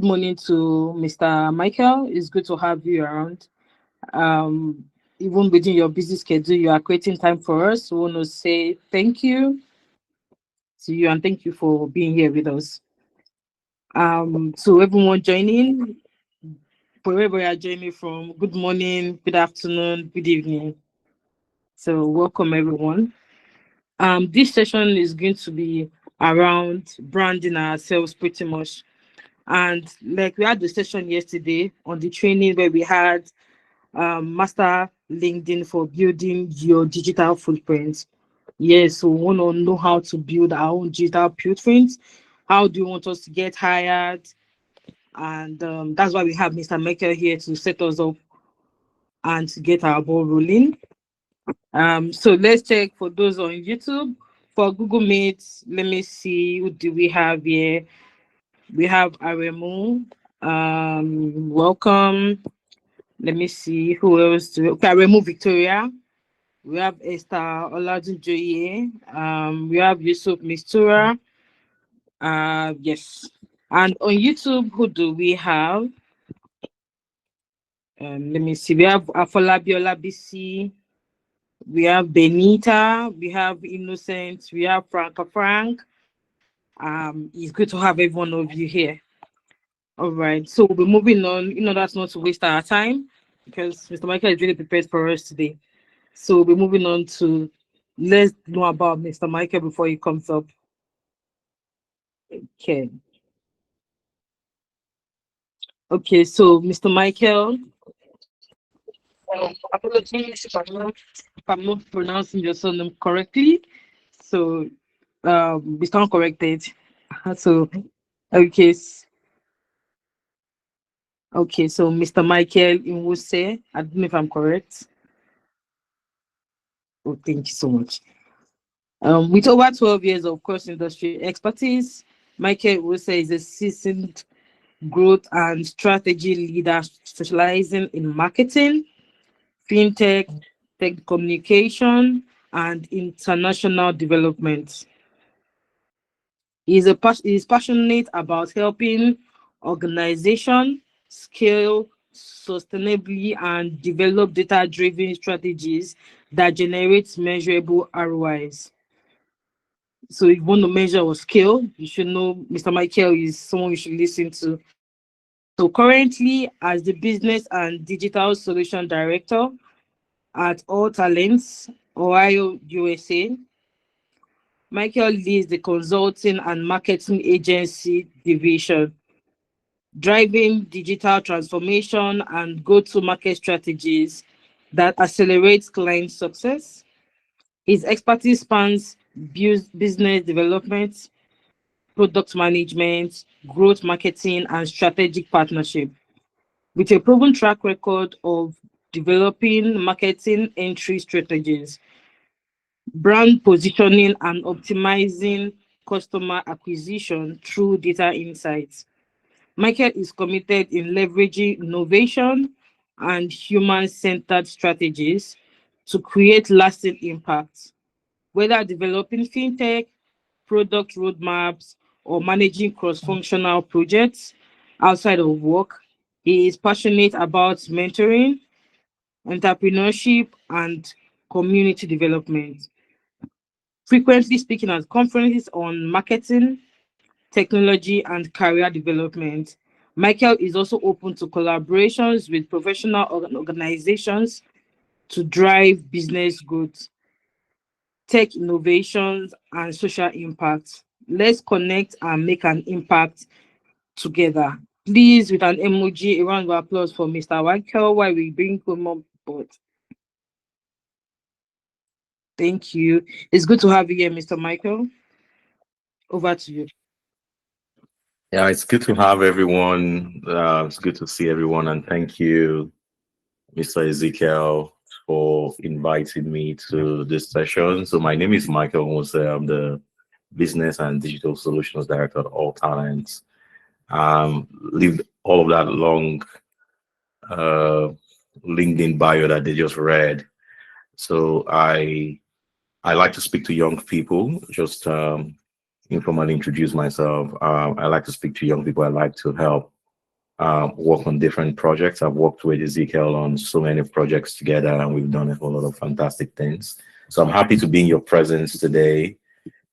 Good morning to Mr. Michael. It's good to have you around. Um, Even within your busy schedule, you are creating time for us. We want to say thank you to you and thank you for being here with us. To everyone joining, wherever you are joining from, good morning, good afternoon, good evening. So welcome everyone. This session is going to be around branding ourselves pretty much. And like we had the session yesterday on the training where we had master LinkedIn for building your digital footprint. Yes, we want to know how to build our own digital footprint. How do you want us to get hired? And that's why we have Mr. Michael here to set us up and to get our ball rolling. So let's check for those on YouTube. For Google Meet, let me see who do we have here. We have Aremu. Welcome. Let me see who else. Okay, Aremu Victoria. We have Esther Oladunjoye. We have Yusuf Mistura. Yes. And on YouTube, who do we have? Let me see. We have Afolabi Olabisi. We have Benita. We have Innocent. We have Franca Frank. It's good to have every one of you here. All right. So we'll be moving on in order not to waste our time because Mr. Michael is really prepared for us today. So we'll be moving on to let's know about Mr. Michael before he comes up. Okay. Okay, so Mr. Michael, apologies if I'm not pronouncing your surname correctly. So we stand corrected. So okay, okay, so Mr. Michael Inwuse, I don't know if I'm correct. Oh, thank you so much. With over 12 years of cross industry expertise, Michael Inwuse is a seasoned growth and strategy leader specializing in marketing, fintech, tech communication, and international development. He is passionate about helping organizations scale sustainably and develop data-driven strategies that generate measurable ROIs. So if you want to measure or scale, you should know Mr. Michael is someone you should listen to. So currently, as the business and digital solution director at All Talents, Ohio, USA, Michael leads the consulting and marketing agency division, driving digital transformation and go-to-market strategies that accelerates client success. His expertise spans business development, product management, growth marketing, and strategic partnership, with a proven track record of developing marketing entry strategies, brand positioning, and optimizing customer acquisition through data insights. Michael is committed in leveraging innovation and human-centered strategies to create lasting impact, whether developing fintech, product roadmaps, or managing cross-functional projects outside of work. He is passionate about mentoring, entrepreneurship, and community development, frequently speaking at conferences on marketing, technology, and career development. Michael is also open to collaborations with professional organizations to drive business growth, tech innovations, and social impact. Let's connect and make an impact together. Please, with an emoji, a round of applause for Mr. Michael while we bring him on board. Thank you. It's good to have you here, Mr. Michael. Over to you. Yeah, it's good to have everyone. It's good to see everyone, and thank you, Mr. Ezekiel, for inviting me to this session. So my name is Michael Mose. I'm the Business and Digital Solutions Director at All Talents. Leave all of that long uh, LinkedIn bio that they just read. So I like to speak to young people. Just informally introduce myself. I like to speak to young people. I like to help work on different projects. I've worked with Ezekiel on so many projects together, and we've done a whole lot of fantastic things. So I'm happy to be in your presence today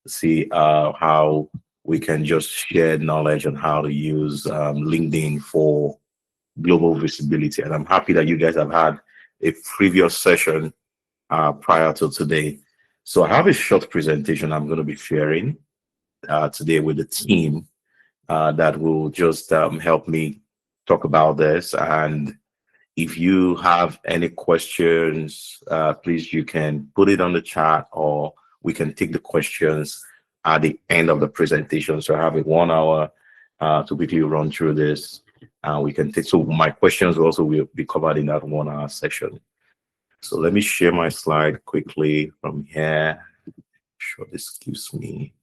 to see how we can just share knowledge on how to use LinkedIn for global visibility. And I'm happy that you guys have had a previous session prior to today. So I have a short presentation I'm going to be sharing today with the team that will just help me talk about this. And if you have any questions, please you can put it on the chat, or we can take the questions at the end of the presentation. So I have a 1 hour to quickly run through this. We can take, so my questions also will be covered in that 1 hour session. So let me share my slide quickly from here. Sure, this gives me.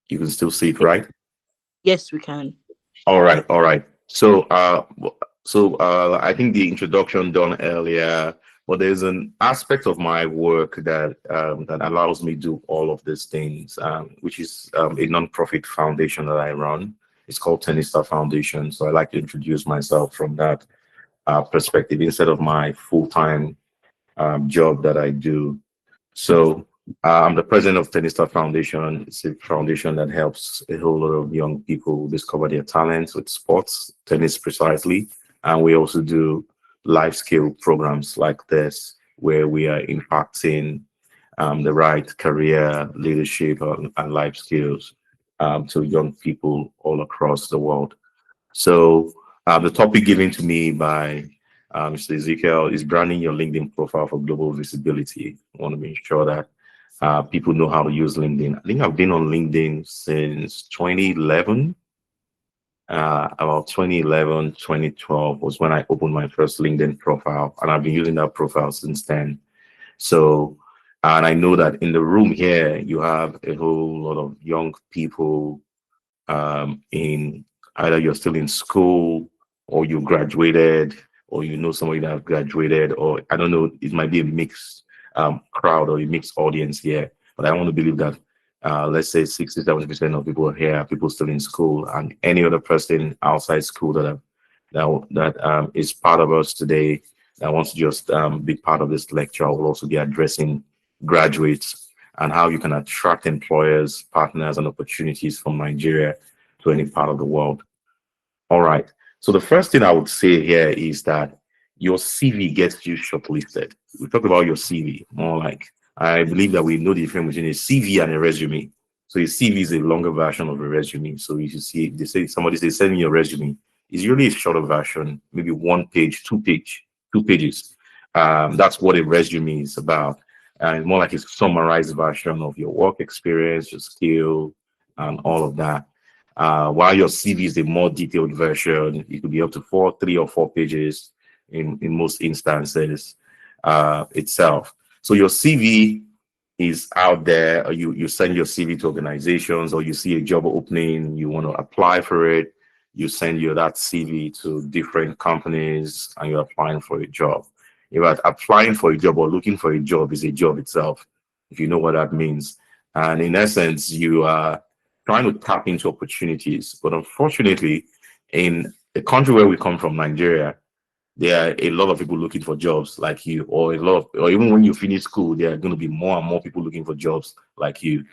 You can still see it, right? Yes, we can. All right, all right. So I think the introduction done earlier, but there's an aspect of my work that that allows me to do all of these things, which is a non-profit foundation that I run. It's called Tenista Foundation. So I like to introduce myself from that perspective instead of my full-time job that I do. So I'm the president of Tenista Foundation. It's a foundation that helps a whole lot of young people discover their talents with sports, tennis precisely. And we also do life skill programs like this, where we are impacting the right career, leadership, and life skills to young people all across the world. So the topic given to me by Mr. Ezekiel is branding your LinkedIn profile for global visibility. I want to make sure that people know how to use LinkedIn. I think I've been on LinkedIn since 2011. About 2011, 2012 was when I opened my first LinkedIn profile, and I've been using that profile since then. So, and I know that in the room here, you have a whole lot of young people in either you're still in school, or you graduated, or you know somebody that have graduated, or I don't know, it might be a mixed crowd or a mixed audience here. But I want to believe that let's say 60, 70% of people here are people still in school, and any other person outside school that is part of us today that wants to just be part of this lecture will also be addressing graduates and how you can attract employers, partners, and opportunities from Nigeria to any part of the world. All right. So the first thing I would say here is that your CV gets you shortlisted. We talk about your CV more like I believe that we know the difference between a CV and a resume. So a CV is a longer version of a resume. So if you see, they say somebody says send me your resume. It's usually a shorter version, maybe 1 page, 2 page, 2 pages. That's what a resume is about. And more like a summarized version of your work experience, your skill, and all of that. While your CV is a more detailed version, it could be up to 3 or 4 pages in most instances itself. So your CV is out there. Or you send your CV to organizations, or you see a job opening, you want to apply for it. You send your that CV to different companies, and you're applying for a job. If you're applying for a job or looking for a job is a job itself, if you know what that means. And in essence, you are trying to tap into opportunities. But unfortunately, in a country where we come from, Nigeria, there are a lot of people looking for jobs like you, or a lot of, or even when you finish school, there are going to be more and more people looking for jobs like you.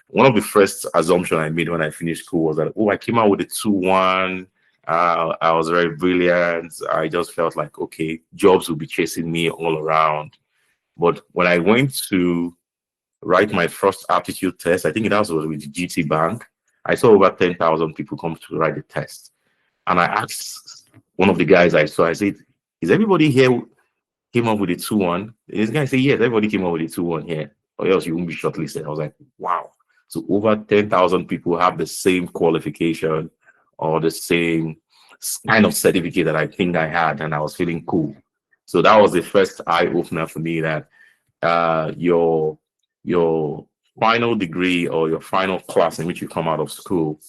One of the first assumptions I made when I finished school was that, oh, I came out with a 2-1. I was very brilliant. I just felt like, okay, jobs will be chasing me all around. But when I went to write my first aptitude test, I think that was with GT Bank, I saw over 10,000 people come to write the test. And I asked one of the guys I saw, I said, is everybody here came up with a 2-1? This guy said, yes, everybody came up with a 2-1 here, or else you won't be shortlisted. I was like, wow. So over 10,000 people have the same qualification or the same kind of certificate that I think I had, and I was feeling cool. So that was the first eye opener for me that your final degree or your final class in which you come out of school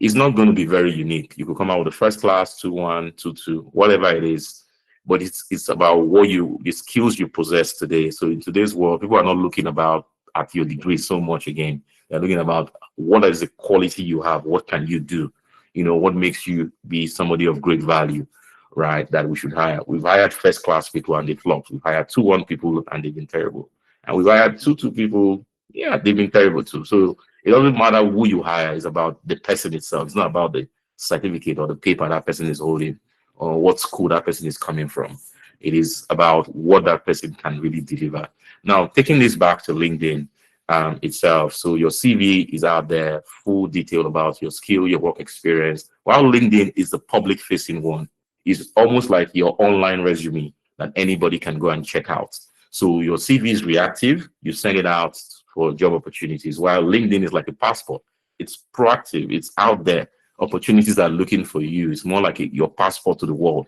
is not going to be very unique. You could come out with a first class, 2-1, 2-2, whatever it is. but it's about what the skills you possess today. So in today's world, people are not looking about at your degree so much again. They're looking about what is the quality you have, what can you do, what makes you be somebody of great value, right? That we should hire. We've hired first class people and they flopped. We've hired 2-1 people and they've been terrible. And we've hired 2-2 people, yeah, they've been terrible too. So it doesn't matter who you hire, it's about the person itself. It's not about the certificate or the paper that person is holding or what school that person is coming from. It is about what that person can really deliver. Now, taking this back to LinkedIn itself. So your CV is out there, full detail about your skill, your work experience, while LinkedIn is the public facing one. It's almost like your online resume that anybody can go and check out. So your CV is reactive, you send it out for job opportunities, while LinkedIn is like a passport. It's proactive, it's out there. Opportunities are looking for you. It's more like your passport to the world.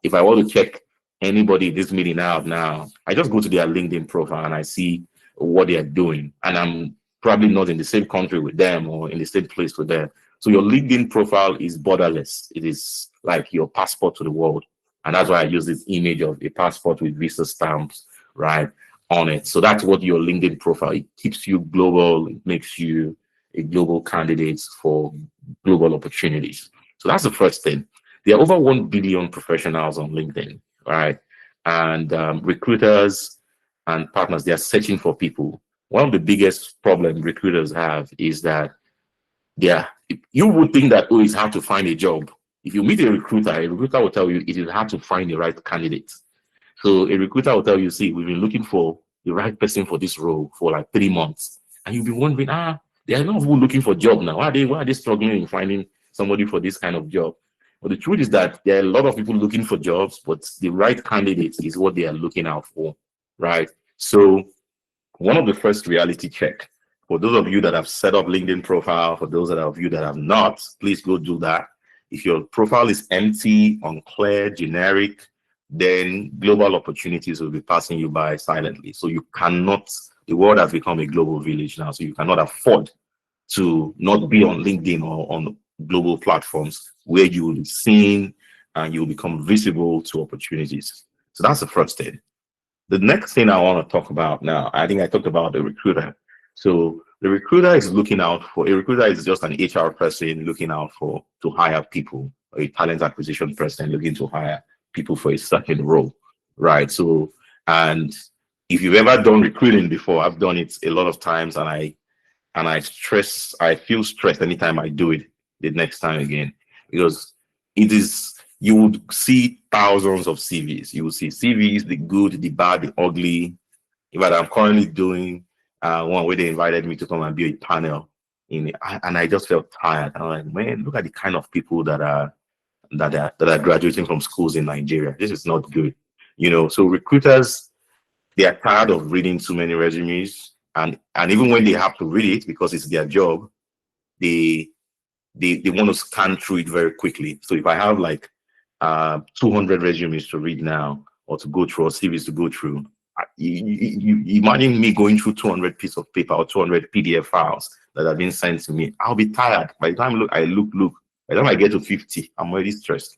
If I want to check anybody this meeting out now, I just go to their LinkedIn profile and I see what they are doing. And I'm probably not in the same country with them or in the same place with them. So your LinkedIn profile is borderless. It is like your passport to the world. And that's why I use this image of a passport with Visa stamps, right, on it. So that's what your LinkedIn profile, it keeps you global. It makes you a global candidate for global opportunities. So that's the first thing. There are over 1 billion professionals on LinkedIn, right? And recruiters and partners, they are searching for people. One of the biggest problems recruiters have is that they are, you would think that, oh, it's hard to find a job. If you meet a recruiter will tell you it is hard to find the right candidate. So a recruiter will tell you, see, we've been looking for the right person for this role for like 3 months. And you'll be wondering, there are a lot of people looking for job now. Why are they struggling in finding somebody for this kind of job? But the truth is that there are a lot of people looking for jobs, but the right candidate is what they are looking out for, right? So one of the first reality check for those of you that have set up LinkedIn profile, for those of you that have not, please go do that. If your profile is empty, unclear, generic, then global opportunities will be passing you by silently. So you cannot, the world has become a global village now, so you cannot afford to not be on LinkedIn or on global platforms where you will be seen and you will become visible to opportunities. So that's the first thing. The next thing I want to talk about now, I think I talked about the recruiter. So the recruiter is looking out for, a recruiter is just an HR person looking out for to hire people, or a talent acquisition person looking to hire people for a certain role, right? So, and if you've ever done recruiting before, I've done it a lot of times, I feel stressed anytime I do it the next time again, because it is, you would see thousands of CVs. You will see CVs, the good, the bad, the ugly. In fact, I'm currently doing one where they invited me to come and be a panel and I just felt tired. I'm like, man, look at the kind of people that are graduating from schools in Nigeria. This is not good. So recruiters, they are tired of reading too many resumes. And even when they have to read it because it's their job, they they want to scan through it very quickly. So if I have like 200 resumes to read now or to go through or CVs to go through, you imagine me going through 200 pieces of paper or 200 PDF files that have been sent to me. I'll be tired. By the time I look. By the time I get to 50, I'm already stressed.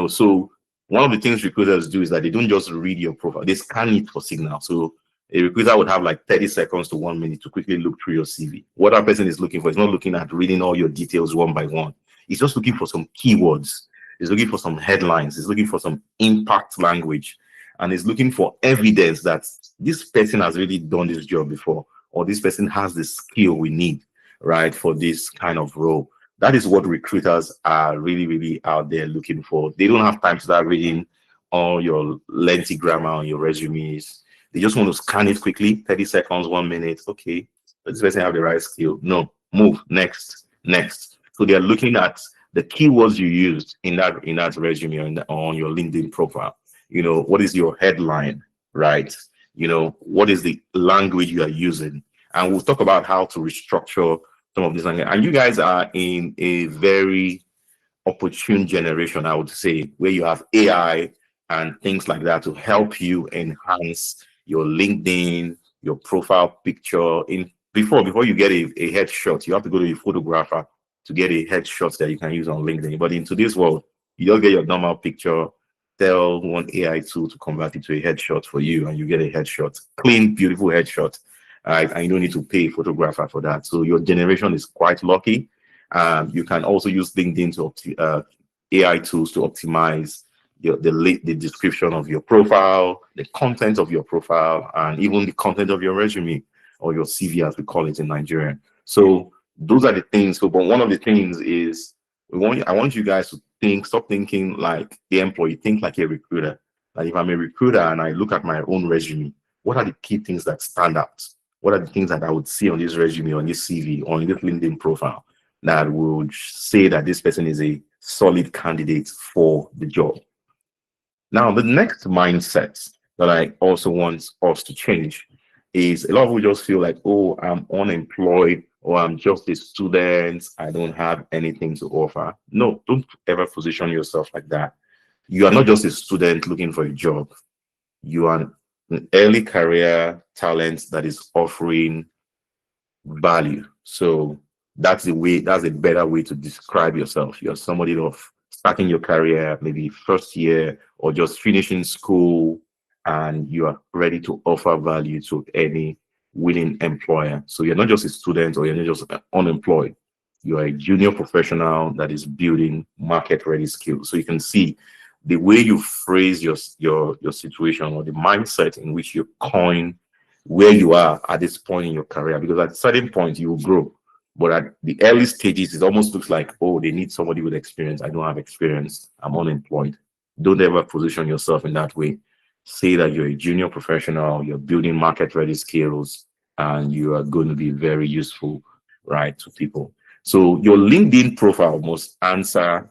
So one of the things recruiters do is that they don't just read your profile, they scan it for signal. So a recruiter would have like 30 seconds to 1 minute to quickly look through your CV. What that person is looking for is not looking at reading all your details one by one. He's just looking for some keywords. He's looking for some headlines. He's looking for some impact language. And he's looking for evidence that this person has really done this job before, or this person has the skill we need, right, for this kind of role. That is what recruiters are really, really out there looking for. They don't have time to start reading all your lengthy grammar on your resumes. They just want to scan it quickly, 30 seconds, 1 minute. Okay, does this person have the right skill? No, move, next. So they're looking at the keywords you used in that resume on your LinkedIn profile. What is your headline, right? What is the language you are using? And we'll talk about how to restructure some of this language. And you guys are in a very opportune generation, I would say, where you have AI and things like that to help you enhance your LinkedIn, your profile picture. Before you get a headshot, you have to go to a photographer to get a headshot that you can use on LinkedIn. But in today's world, you just get your normal picture tell one AI tool to convert it to a headshot for you, and you get a headshot, clean, beautiful headshot. Right, and you don't need to pay a photographer for that. So your generation is quite lucky. You can also use LinkedIn to AI tools to optimize the description of your profile, the content of your profile, and even the content of your resume or your CV, as we call it in Nigeria. So those are the things. So, but one of the things is I want you guys to stop thinking like the employee, think like a recruiter. Like if I'm a recruiter and I look at my own resume, what are the key things that stand out? What are the things that I would see on this resume, on this CV, on this LinkedIn profile that would say that this person is a solid candidate for the job? Now, the next mindset that I also want us to change is a lot of people just feel like, oh, I'm unemployed or I'm just a student. I don't have anything to offer. No, don't ever position yourself like that. You are not just a student looking for a job. You are an early career talent that is offering value. So that's a better way to describe yourself. You're somebody of starting your career, maybe first year or just finishing school, and you are ready to offer value to any willing employer. So you're not just a student or you're not just unemployed. You are a junior professional that is building market ready skills. So you can see the way you phrase your situation or the mindset in which you coin where you are at this point in your career, because at a certain point you will grow. But at the early stages, it almost looks like, oh, they need somebody with experience. I don't have experience. I'm unemployed. Don't ever position yourself in that way. Say that you're a junior professional, you're building market ready skills, and you are going to be very useful, right, to people. So your LinkedIn profile must answer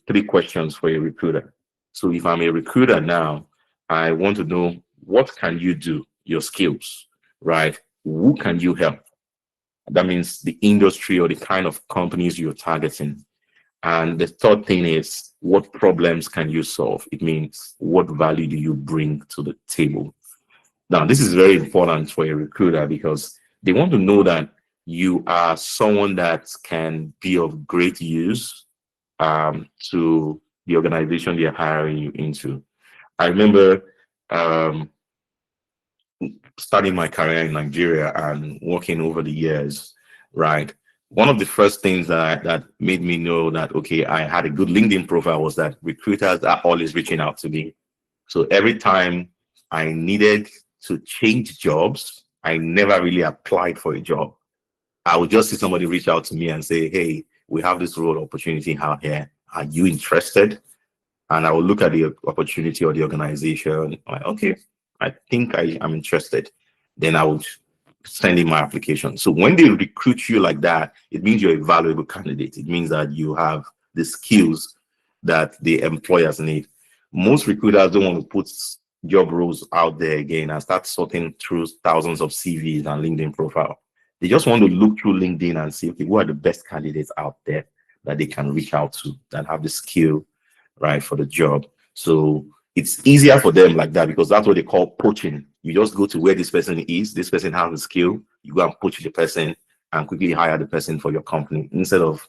three questions for a recruiter. So if I'm a recruiter now, I want to know, what can you do? Your skills, right? Who can you help? That means the industry or the kind of companies you're targeting. And the third thing is, what problems can you solve? It means, what value do you bring to the table? Now, this is very important for a recruiter because they want to know that you are someone that can be of great use to the organization they're hiring you into. I remember um, starting my career in Nigeria and working over the years, right? One of the first things that made me know that, okay, I had a good LinkedIn profile was that recruiters are always reaching out to me. So every time I needed to change jobs, I never really applied for a job. I would just see somebody reach out to me and say, hey, we have this role opportunity out here. Are you interested? And I will look at the opportunity or the organization. I'm like, okay, I think I am interested. Then I would send in my application. So when they recruit you like that, it means you're a valuable candidate. It means that you have the skills that the employers need. Most recruiters don't want to put job roles out there again and start sorting through thousands of CVs and LinkedIn profile. They just want to look through LinkedIn and see, okay, who are the best candidates out there that they can reach out to that have the skill, right, for the job. So it's easier for them like that because that's what they call poaching. You just go to where this person is, this person has a skill, you go and poach the person and quickly hire the person for your company instead of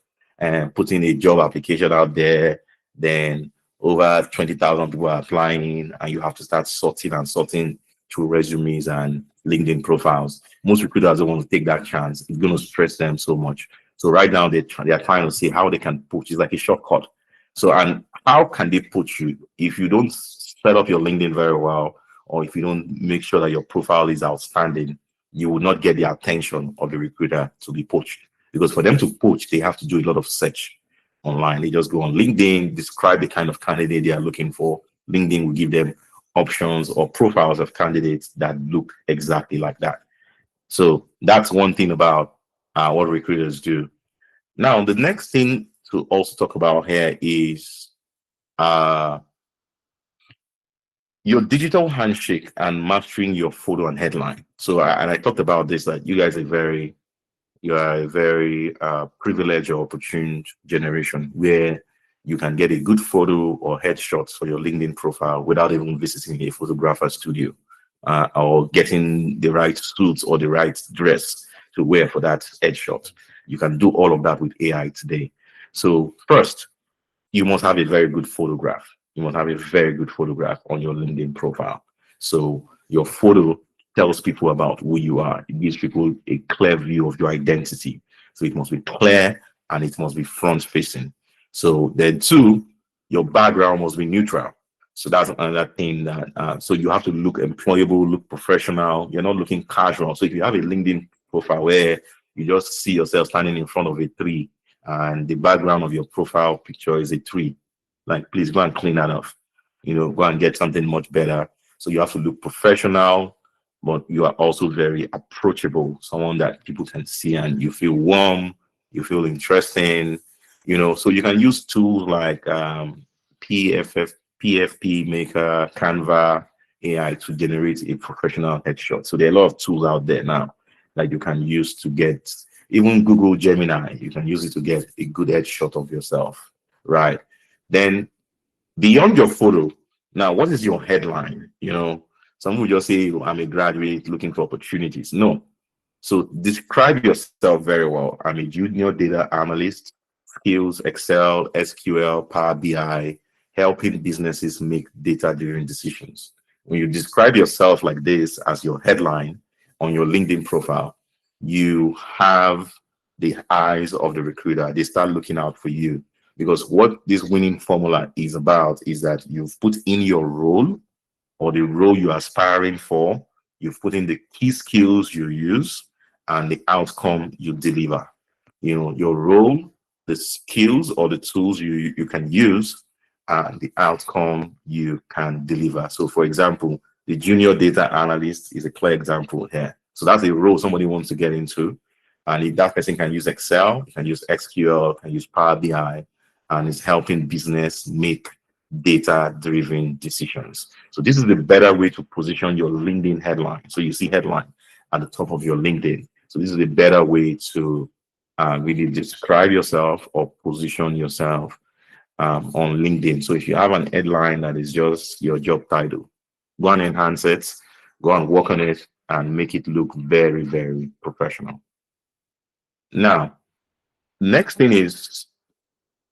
putting a job application out there, then over 20,000 people are applying and you have to start sorting through resumes and LinkedIn profiles. Most recruiters don't want to take that chance. It's going to stress them so much. So right now they are trying to see how they can poach. It's like a shortcut. So, and how can they poach you if you don't set up your LinkedIn very well, or if you don't make sure that your profile is outstanding? You will not get the attention of the recruiter to be poached. Because for them to poach, they have to do a lot of search online. They just go on LinkedIn, describe the kind of candidate they are looking for. LinkedIn will give them options or profiles of candidates that look exactly like that. So that's one thing about what recruiters do. Now, the next thing to also talk about here is uh, your digital handshake and mastering your photo and headline. So, and I talked about this, that you guys you are a very privileged or opportune generation where you can get a good photo or headshots for your LinkedIn profile without even visiting a photographer studio or getting the right suits or the right dress to wear for that headshot. You can do all of that with AI today. So first, you must have a very good photograph. You must have a very good photograph on your LinkedIn profile. So your photo tells people about who you are. It gives people a clear view of your identity. So it must be clear and it must be front facing. So then two, your background must be neutral. So that's another thing that so you have to look employable, look professional. You're not looking casual. So if you have a LinkedIn profile where you just see yourself standing in front of a tree and the background of your profile picture is a tree, like please go and clean that off. Go and get something much better. So you have to look professional, but you are also very approachable, someone that people can see and you feel warm, you feel interesting. So you can use tools like PFF, PFP Maker, Canva, AI to generate a professional headshot. So there are a lot of tools out there now that you can use to get, even Google Gemini, you can use it to get a good headshot of yourself, right? Then beyond your photo, now what is your headline? Some will just say, I'm a graduate looking for opportunities. No. So describe yourself very well. I'm a junior data analyst, skills, Excel, SQL, Power BI, helping businesses make data-driven decisions. When you describe yourself like this as your headline on your LinkedIn profile, you have the eyes of the recruiter. They start looking out for you because what this winning formula is about is that you've put in your role or the role you're aspiring for, you've put in the key skills you use and the outcome you deliver. Your role, the skills or the tools you can use, and the outcome you can deliver. So, for example, the junior data analyst is a clear example here. So that's a role somebody wants to get into. And if that person can use Excel, can use SQL, can use Power BI, and is helping business make data-driven decisions. So this is the better way to position your LinkedIn headline. So you see headline at the top of your LinkedIn. So this is the better way to really describe yourself or position yourself on LinkedIn. So if you have an headline that is just your job title, go and enhance it, go and work on it, and make it look very, very professional. Now, next thing is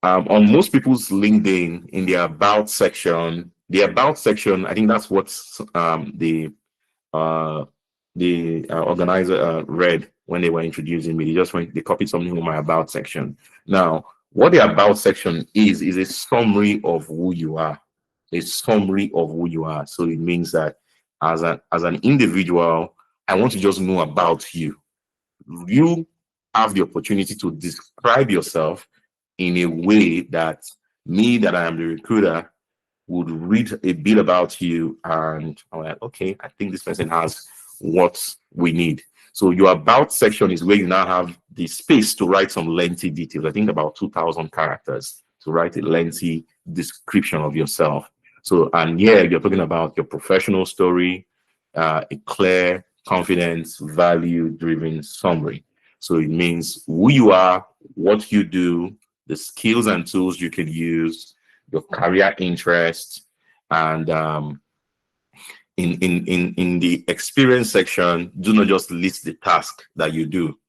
on most people's LinkedIn, in the about section, I think that's what uh, the organizer read when they were introducing me. They copied something from my about section. Now, what the about section is a summary of who you are. A summary of who you are. So it means that as an individual, I want to just know about you. You have the opportunity to describe yourself in a way that me, that I am the recruiter, would read a bit about you and I'm like, okay, I think this person has what we need. So your about section is where you now have the space to write some lengthy details. I think about 2,000 characters to write a lengthy description of yourself. So, and yeah, you're talking about your professional story, a clear, confident, value-driven summary. So it means who you are, what you do, the skills and tools you can use, your career interests, and in the experience section, do not just list the task that you do.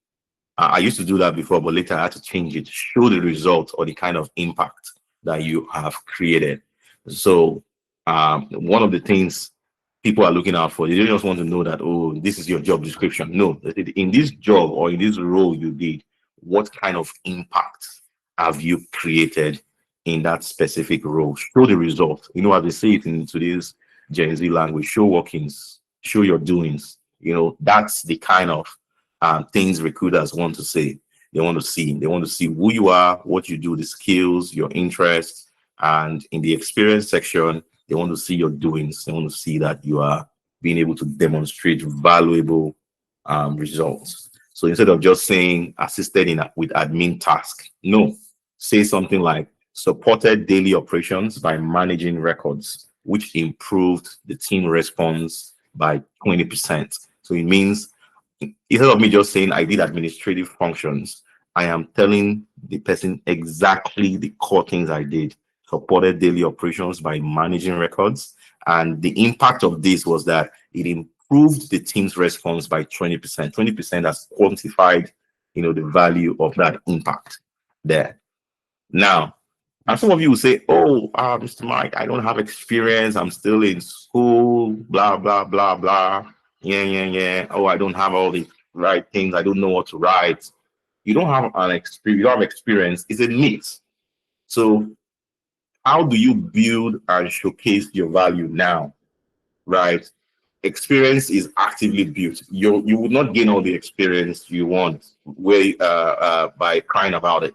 I used to do that before, but later I had to change it. Show the result or the kind of impact that you have created. So one of the things people are looking out for, they don't just want to know that, oh, this is your job description. No, in this job or in this role you did, what kind of impact have you created in that specific role? Show the result. As they say it in today's Gen Z language, show workings, show your doings. That's the kind of things recruiters want to say. They want to see. They want to see who you are, what you do, the skills, your interests, and in the experience section, they want to see your doings. They want to see that you are being able to demonstrate valuable results. So instead of just saying assisted with admin task, no, say something like supported daily operations by managing records, which improved the team response by 20%. So it means instead of me just saying I did administrative functions, I am telling the person exactly the core things I did. Supported daily operations by managing records. And the impact of this was that it improved the team's response by 20%. 20% has quantified, the value of that impact there. Now, And some of you will say, "Oh, Mr. Mike, I don't have experience. I'm still in school. Blah blah blah blah. Yeah, yeah, yeah. Oh, I don't have all the right things. I don't know what to write." You don't have an experience. You don't have experience. It's a myth. So, how do you build and showcase your value now? Right? Experience is actively built. You would not gain all the experience you want by crying about it.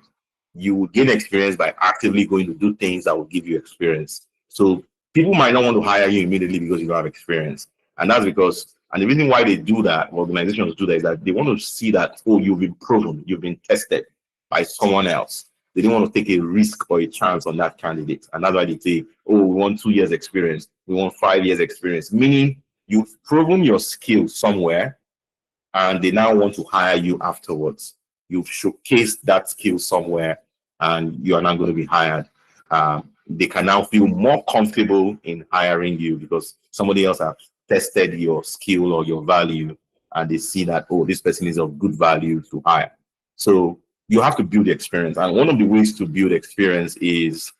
You will gain experience by actively going to do things that will give you experience. So people might not want to hire you immediately because you don't have experience. And that's because, and the reason why they do that, organizations do that, is that they want to see that, oh, you've been proven, you've been tested by someone else. They didn't want to take a risk or a chance on that candidate. And that's why they say, oh, we want 2 years experience, we want 5 years experience, meaning you've proven your skill somewhere and they now want to hire you afterwards. You've showcased that skill somewhere and you are now going to be hired. They can now feel more comfortable in hiring you because somebody else has tested your skill or your value and they see that, oh, this person is of good value to hire. So you have to build experience. And one of the ways to build experience is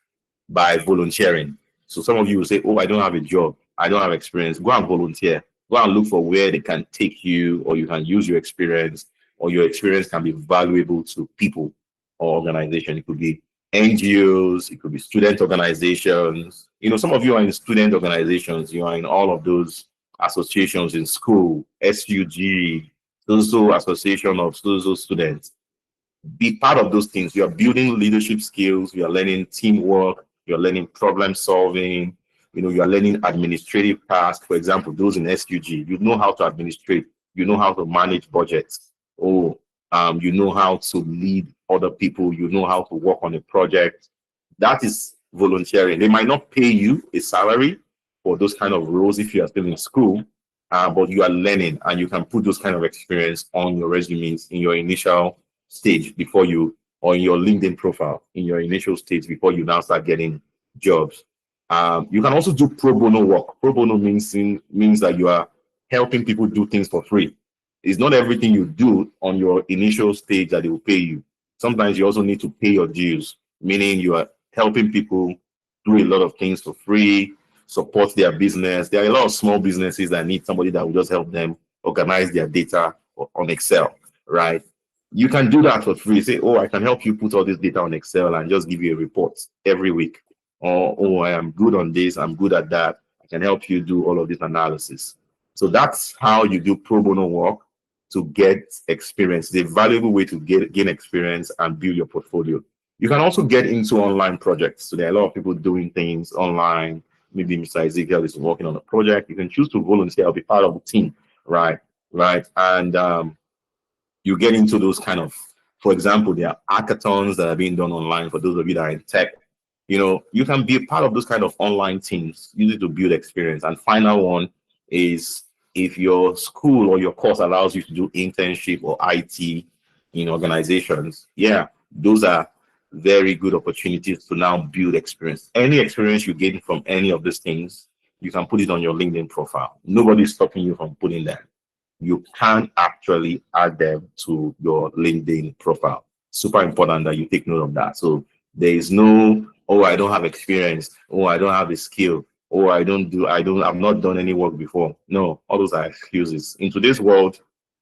by volunteering. So some of you will say, "Oh, I don't have a job. I don't have experience." Go and volunteer. Go and look for where they can take you, or you can use your experience, or your experience can be valuable to people or organization. It could be NGOs, it could be student organizations. Some of you are in student organizations. You are in all of those associations in school, SUG, so association of so students. Be part of those things. You're building leadership skills, you're learning teamwork, you're learning problem solving, you're learning administrative tasks. For example, those in SUG, you know how to administrate, you know how to manage budgets, or you know how to lead other people, you know how to work on a project. That is volunteering. They might not pay you a salary for those kind of roles if you are still in school, but you are learning and you can put those kind of experience on your resumes in your initial stage before you, or in your LinkedIn profile in your initial stage before you now start getting jobs. You can also do pro bono work. Pro bono means that you are helping people do things for free. It's not everything you do on your initial stage that they will pay you. Sometimes you also need to pay your dues, meaning you are helping people do a lot of things for free, support their business. There are a lot of small businesses that need somebody that will just help them organize their data on Excel, right? You can do that for free. Say, "Oh, I can help you put all this data on Excel and just give you a report every week." Or, "Oh, I am good on this, I'm good at that. I can help you do all of this analysis." So that's how you do pro bono work to get experience. It's a valuable way to gain experience and build your portfolio. You can also get into online projects. So there are a lot of people doing things online. Maybe Mr. Ezekiel is working on a project. You can choose to volunteer or be part of the team, right? Right. And you get into those kind of, for example, there are hackathons that are being done online for those of you that are in tech. You can be a part of those kind of online teams, use it to build experience. And final one is, if your school or your course allows you to do internship or IT in organizations, yeah, those are very good opportunities to now build experience. Any experience you gain from any of these things, you can put it on your LinkedIn profile. Nobody's stopping you from putting that. You can actually add them to your LinkedIn profile. Super important that you take note of that. So there is no, "Oh, I don't have experience. Oh, I don't have the skill. Oh, I've not done any work before." No, all those are excuses. In today's world,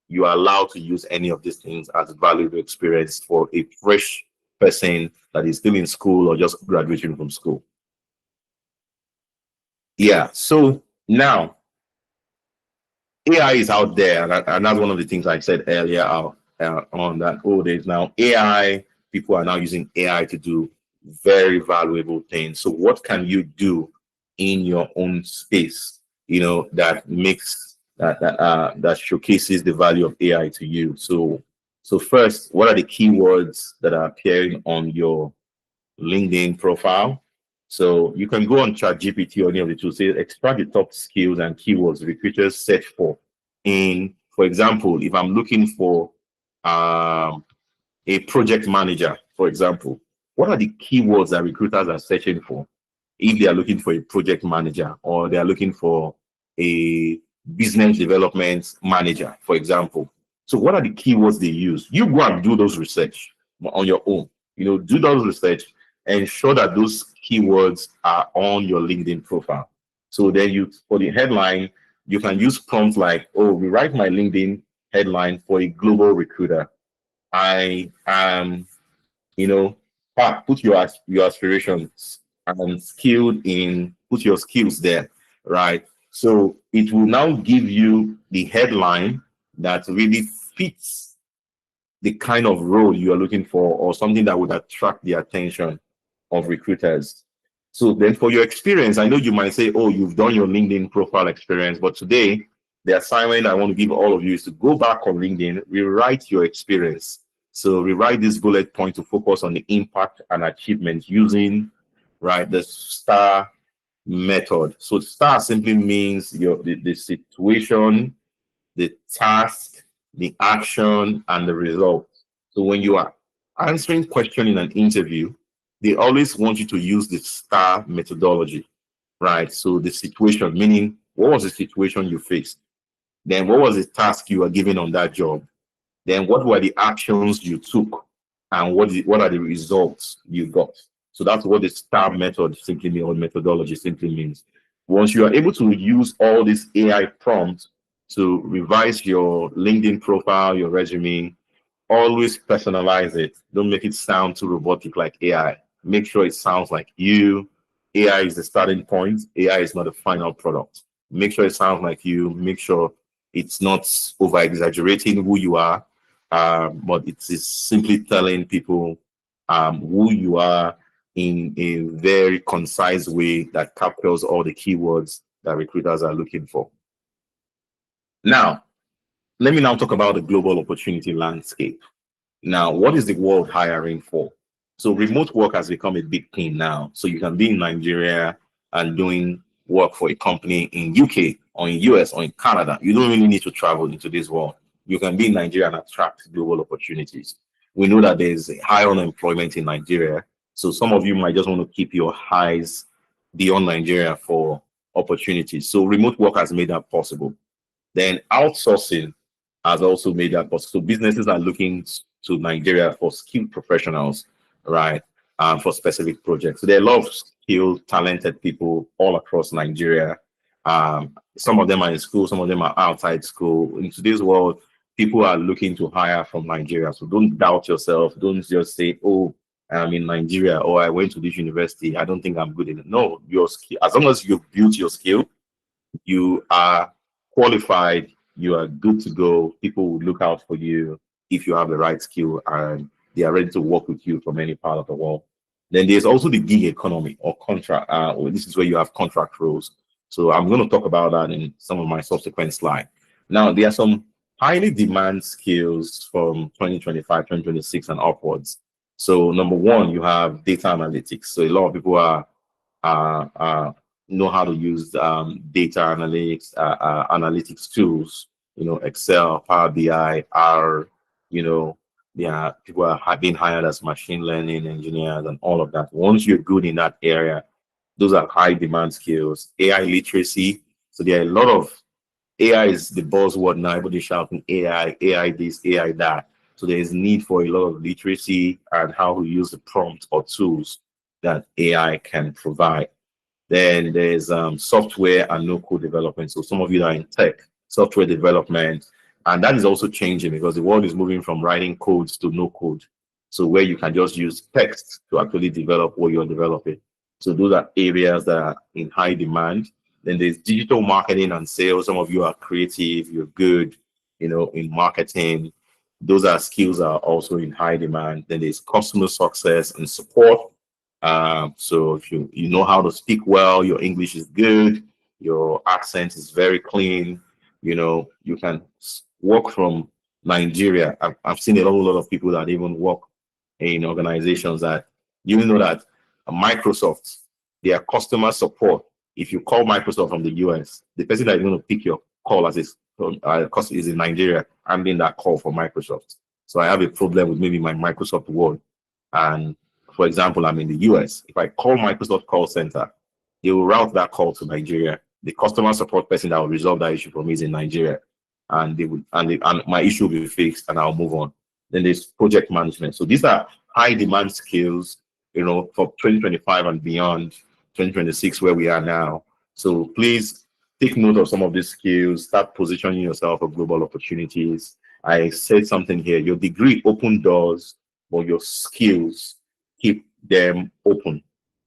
you are allowed to use any of these things as valuable experience for a fresh person that is still in school or just graduating from school. Yeah. So now AI is out there, and that's one of the things I said earlier on that. Oh, there's now AI. People are now using AI to do very valuable things. So, what can you do in your own space? That showcases the value of AI to you. So first, what are the keywords that are appearing on your LinkedIn profile? So you can go on ChatGPT or any of the tools, say extract the top skills and keywords recruiters search for. For example, if I'm looking for um, a project manager, for example, what are the keywords that recruiters are searching for? If they are looking for a project manager or they are looking for a business development manager, for example. So what are the keywords they use? You go and do those research on your own. Do those research, ensure that those keywords are on your LinkedIn profile. So then you, for the headline, you can use prompts like, oh, rewrite my LinkedIn headline for a global recruiter. I am, you know, put your aspirations and skilled in, put your skills there, right? So it will now give you the headline that really fits the kind of role you are looking for, or something that would attract the attention of recruiters. So then for your experience, I know you might say, oh, you've done your LinkedIn profile experience, but today the assignment I want to give all of you is to go back on LinkedIn, rewrite your experience. So rewrite this bullet point to focus on the impact and achievement using, right, the STAR method. So STAR simply means the situation, the task, the action, and the result. So when you are answering question in an interview, they always want you to use the STAR methodology, right? So the situation, meaning what was the situation you faced? Then what was the task you were given on that job? Then what were the actions you took? And what are the results you got? So that's what the STAR method simply means, or methodology simply means. Once you are able to use all these AI prompts to revise your LinkedIn profile, your resume, always personalize it. Don't make it sound too robotic like AI. Make sure it sounds like you. AI is the starting point. AI is not the final product. Make sure it sounds like you. Make sure it's not over exaggerating who you are, but it is simply telling people who you are in a very concise way that captures all the keywords that recruiters are looking for. Now, let me now talk about the global opportunity landscape. Now, what is the world hiring for? So remote work has become a big thing now. So you can be in Nigeria and doing work for a company in UK or in US or in Canada. You don't really need to travel into this world. You can be in Nigeria and attract global opportunities. We know that there's high unemployment in Nigeria. So some of you might just want to keep your eyes beyond Nigeria for opportunities. So remote work has made that possible. Then outsourcing has also made that possible. So businesses are looking to Nigeria for skilled professionals, right? For specific projects. So there are a lot of skilled, talented people all across Nigeria. Some of them are in school, some of them are outside school. In today's world, people are looking to hire from Nigeria. So don't doubt yourself. Don't just say, oh, I'm in Nigeria, or I went to this university. I don't think I'm good enough. No, your skill, as long as you've built your skill, you are qualified, you are good to go. People will look out for you if you have the right skill and they are ready to work with you from any part of the world. Then there's also the gig economy or contract. This is where you have contract roles. So I'm going to talk about that in some of my subsequent slides. Now, there are some highly demand skills from 2025, 2026 and upwards. So number one, you have data analytics. So a lot of people are know how to use data analytics tools, Excel, Power BI, R, yeah, people have been hired as machine learning engineers and all of that. Once you're good in that area, those are high demand skills. AI literacy. So there are a lot of AI is the buzzword now. Everybody's shouting AI, AI this, AI that. So there is need for a lot of literacy and how to use the prompt or tools that AI can provide. Then there's software and no code development. So some of you are in tech, software development, and that is also changing because the world is moving from writing codes to no code. So where you can just use text to actually develop what you're developing. So those are areas that are in high demand. Then there's digital marketing and sales. Some of you are creative, you're good, in marketing. Those are skills that are also in high demand. Then there's customer success and support. So if you know how to speak well, your English is good, your accent is very clean, you can work from Nigeria. I've seen a whole lot of people that even work in organizations that know that Microsoft, their customer support, if you call Microsoft from the US, the person that is going to pick your call as is in Nigeria, I'm in that call for Microsoft. So I have a problem with maybe my Microsoft Word. And for example, I'm in the US. If I call Microsoft call center, they will route that call to Nigeria. The customer support person that will resolve that issue for me is in Nigeria, and and my issue will be fixed, and I'll move on. Then there's project management. So these are high demand skills for 2025 and beyond, 2026, where we are now. So please take note of some of these skills, start positioning yourself for global opportunities. I said something here, your degree open doors, but your skills keep them open,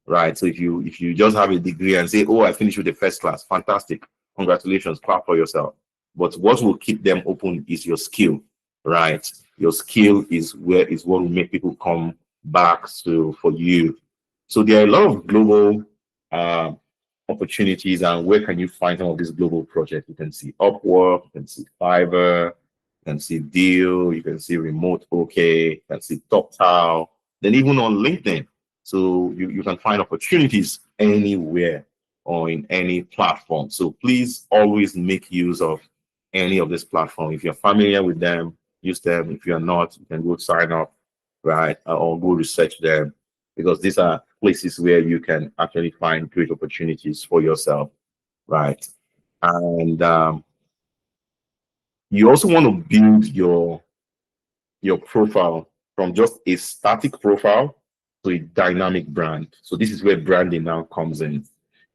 right? So if you just have a degree and say, oh, I finished with the first class, fantastic, congratulations, clap for yourself. But what will keep them open is your skill, right? Your skill is what will make people come back to for you. So there are a lot of global uh, opportunities, and where can you find some of these global projects? You can see Upwork, you can see Fiverr, you can see Deal, you can see Remote OK, you can see TopTal, then even on LinkedIn. So you can find opportunities anywhere or in any platform. So please always make use of any of this platform. If you're familiar with them, use them. If you're not, you can go sign up, right? Or go research them, because these are places where you can actually find great opportunities for yourself, right? And you also want to build your profile from just a static profile to a dynamic brand. So this is where branding now comes in.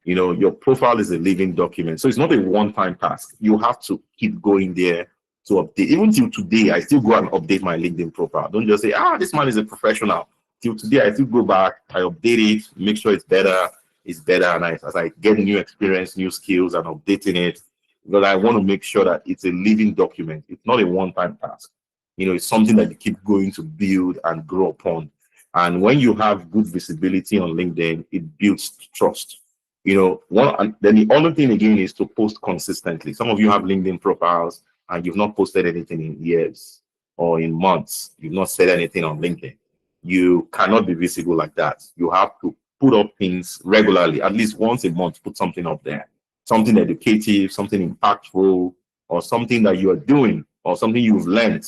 Your profile is a living document. So it's not a one-time task. You have to keep going there to update. Even till today, I still go and update my LinkedIn profile. Don't just say, this man is a professional. Till today, I still go back, I update it, make sure it's better, and as I get new experience, new skills, and updating it, because I want to make sure that it's a living document. It's not a one-time task. It's something that you keep going to build and grow upon. And when you have good visibility on LinkedIn, it builds trust. And then the other thing again is to post consistently. Some of you have LinkedIn profiles and you've not posted anything in years or in months. You've not said anything on LinkedIn. You cannot be visible like that. You have to put up things regularly, at least once a month, put something up there, something educative, something impactful, or something that you are doing, or something you've learned.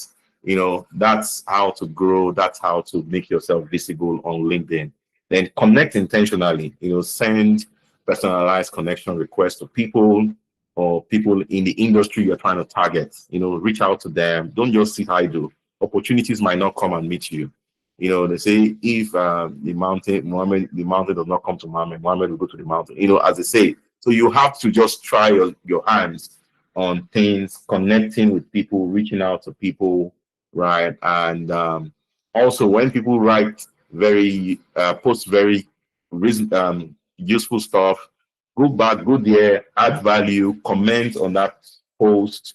That's how to grow. That's how to make yourself visible on LinkedIn. Then connect intentionally. Send personalized connection requests to people, or people in the industry you're trying to target. Reach out to them. Don't just sit idle. Opportunities might not come and meet you. They say if the mountain does not come to Muhammad will go to the mountain. As they say. So you have to just try your hands on things, connecting with people, reaching out to people, right? And also, when people write post very useful stuff, go back, go there, add value, comment on that post,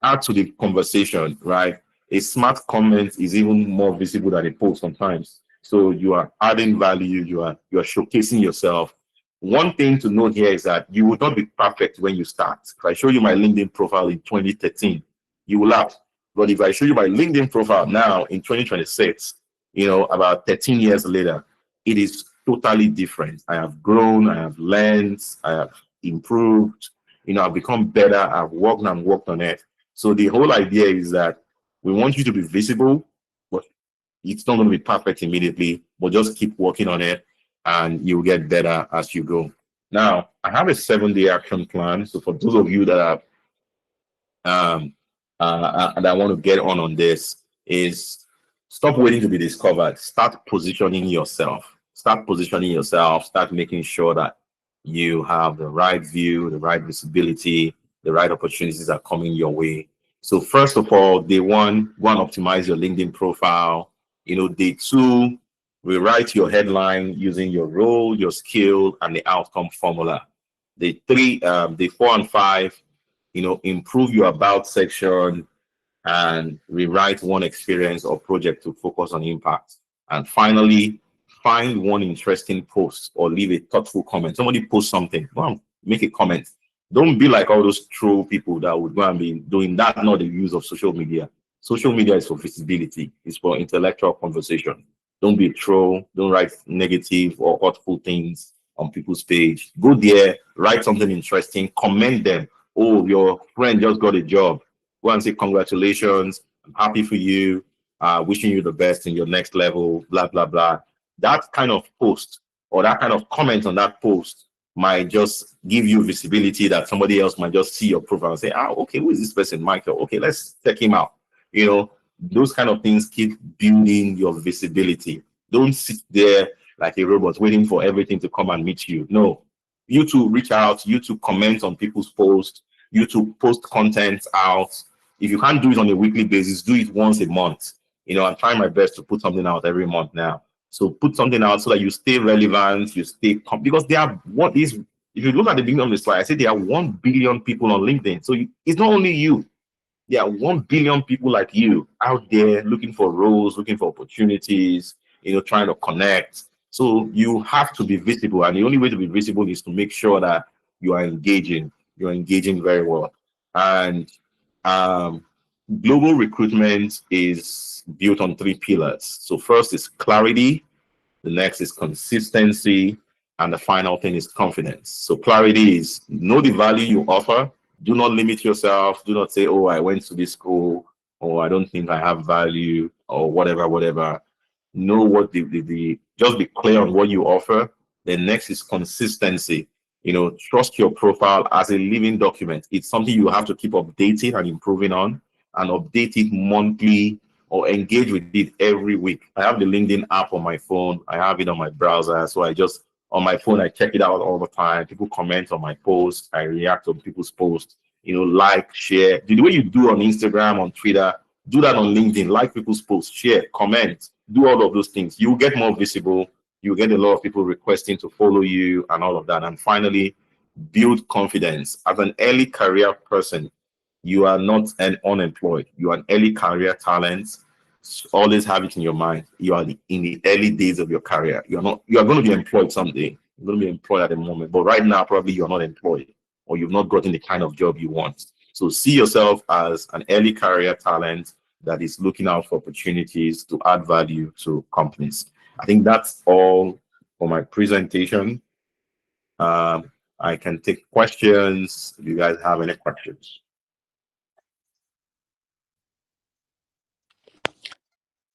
add to the conversation, right? A smart comment is even more visible than a post sometimes. So you are adding value, you are showcasing yourself. One thing to note here is that you will not be perfect when you start. If I show you my LinkedIn profile in 2013, you will laugh. But if I show you my LinkedIn profile now in 2026, about 13 years later, it is totally different. I have grown, I have learned, I have improved, I've become better, I've worked and worked on it. So the whole idea is that we want you to be visible, but it's not going to be perfect immediately, but just keep working on it and you'll get better as you go. Now, I have a 7-day action plan. So for those of you that are and I want to get on this, is stop waiting to be discovered. Start positioning yourself. Start positioning yourself. Start making sure that you have the right view, the right visibility, the right opportunities are coming your way. So first of all, day one, go and optimize your LinkedIn profile. Day two, rewrite your headline using your role, your skill, and the outcome formula. Day 4 and 5, improve your about section and rewrite one experience or project to focus on impact. And finally, find one interesting post or leave a thoughtful comment. Somebody post something, go and make a comment. Don't be like all those troll people that would go and be doing that. Not the use of social media. Social media is for visibility. It's for intellectual conversation. Don't be a troll. Don't write negative or hurtful things on people's page. Go there, write something interesting, comment them. Oh, your friend just got a job. Go and say congratulations. I'm happy for you. Wishing you the best in your next level. Blah blah blah. That kind of post or that kind of comment on that post might just give you visibility that somebody else might just see your profile and say, okay, who is this person, Michael? Okay, let's check him out. Those kind of things keep building your visibility. Don't sit there like a robot waiting for everything to come and meet you. No, you to reach out, you to comment on people's posts, you to post content out. If you can't do it on a weekly basis, do it once a month. I'm trying my best to put something out every month now. So put something out so that you stay relevant, you stay because there are what is if you look at the beginning of the slide, I said there are 1 billion people on LinkedIn. So it's not only you. There are 1 billion people like you out there looking for roles, looking for opportunities, trying to connect. So you have to be visible. And the only way to be visible is to make sure that you are engaging. You're engaging very well. And um, global recruitment is built on 3 pillars. So first is clarity, the next is consistency, and the final thing is confidence. So clarity is know the value you offer. Do not limit yourself. Do not say, oh, I went to this school, or I don't think I have value, or whatever, whatever. Know what the just be clear on what you offer. Then next is consistency. Trust your profile as a living document. It's something you have to keep updating and improving on, and update it monthly or engage with it every week. I have the LinkedIn app on my phone. I have it on my browser. So I just on my phone, I check it out all the time. People comment on my posts. I react on people's posts. Like, share. The way you do on Instagram, on Twitter, do that on LinkedIn. Like people's posts, share, comment, do all of those things. You'll get more visible. You'll get a lot of people requesting to follow you and all of that. And finally, build confidence. As an early career person, you are not an unemployed. You are an early career talent. Always have it in your mind. You are in the early days of your career. You are not. You are going to be employed someday. You're going to be employed at the moment, but right now probably you are not employed, or you've not gotten the kind of job you want. So see yourself as an early career talent that is looking out for opportunities to add value to companies. I think that's all for my presentation. I can take questions if you guys have any questions.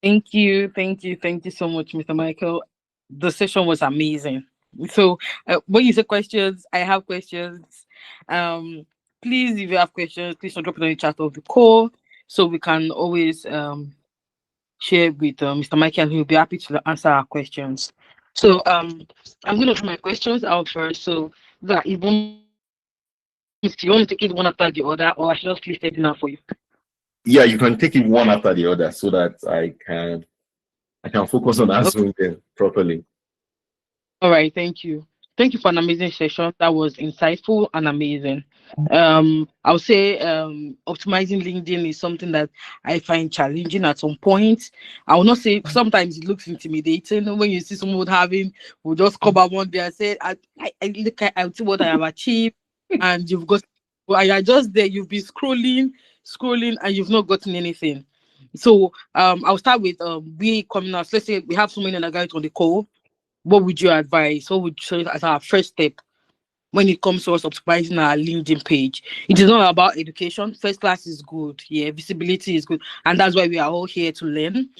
Thank you so much, Mr. Michael. The session was amazing. So, when you say questions, I have questions. Um, Please, if you have questions, please don't drop it on the chat of the call, so we can always share with Mr. Michael, and he'll be happy to answer our questions. So, I'm going to put my questions out first. So that if you want to take it one after the other, or I should just list it now for you. Yeah, you can take it one after the other so that I can focus on Okay. answering them properly. All right, thank you. Thank you for an amazing session. That was insightful and amazing. I would say optimizing LinkedIn is something that I find challenging at some point. I will not say sometimes it looks intimidating when you see someone having will just come out one day and say, I look at I see what I have achieved, and you've got well, you're just there, you've been scrolling, and you've not gotten anything. So I'll start with we coming out. Let's say we have so many other guys on the call. What would you advise? What would you say as our first step when it comes to us optimizing our LinkedIn page? It is not about education. First class is good. Yeah, visibility is good. And that's why we are all here to learn.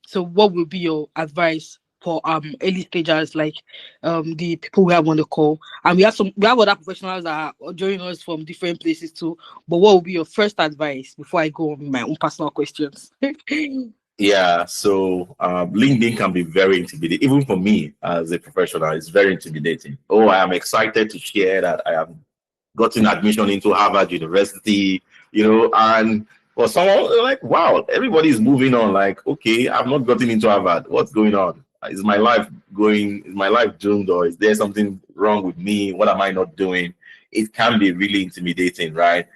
So what would be your advice for early stagers like the people we have on the call? And we have other professionals that are joining us from different places too. But what would be your first advice before I go on with my own personal questions? Yeah, so LinkedIn can be very intimidating. Even for me as a professional, it's very intimidating. Oh, I am excited to share that I have gotten admission into Harvard University, and for someone like, wow, everybody is moving on. Like, okay, I've not gotten into Harvard. What's going on? Is my life doomed, or is there something wrong with me? What am I not doing? It can be really intimidating, right?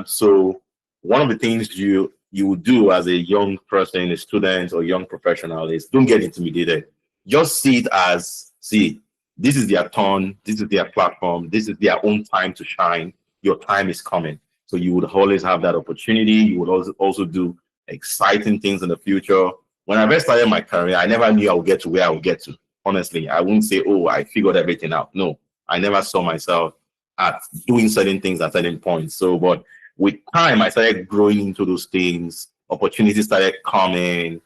So one of the things you would do as a young person, a student or young professional is don't get intimidated. Just see it as, see, this is their turn, this is their platform, this is their own time to shine. Your time is coming. So you would always have that opportunity. You would also do exciting things in the future. When I first started my career, I never knew I would get to where I would get to. Honestly, I wouldn't say, oh, I figured everything out. No, I never saw myself at doing certain things at certain points. So, but with time, I started growing into those things. Opportunities started coming.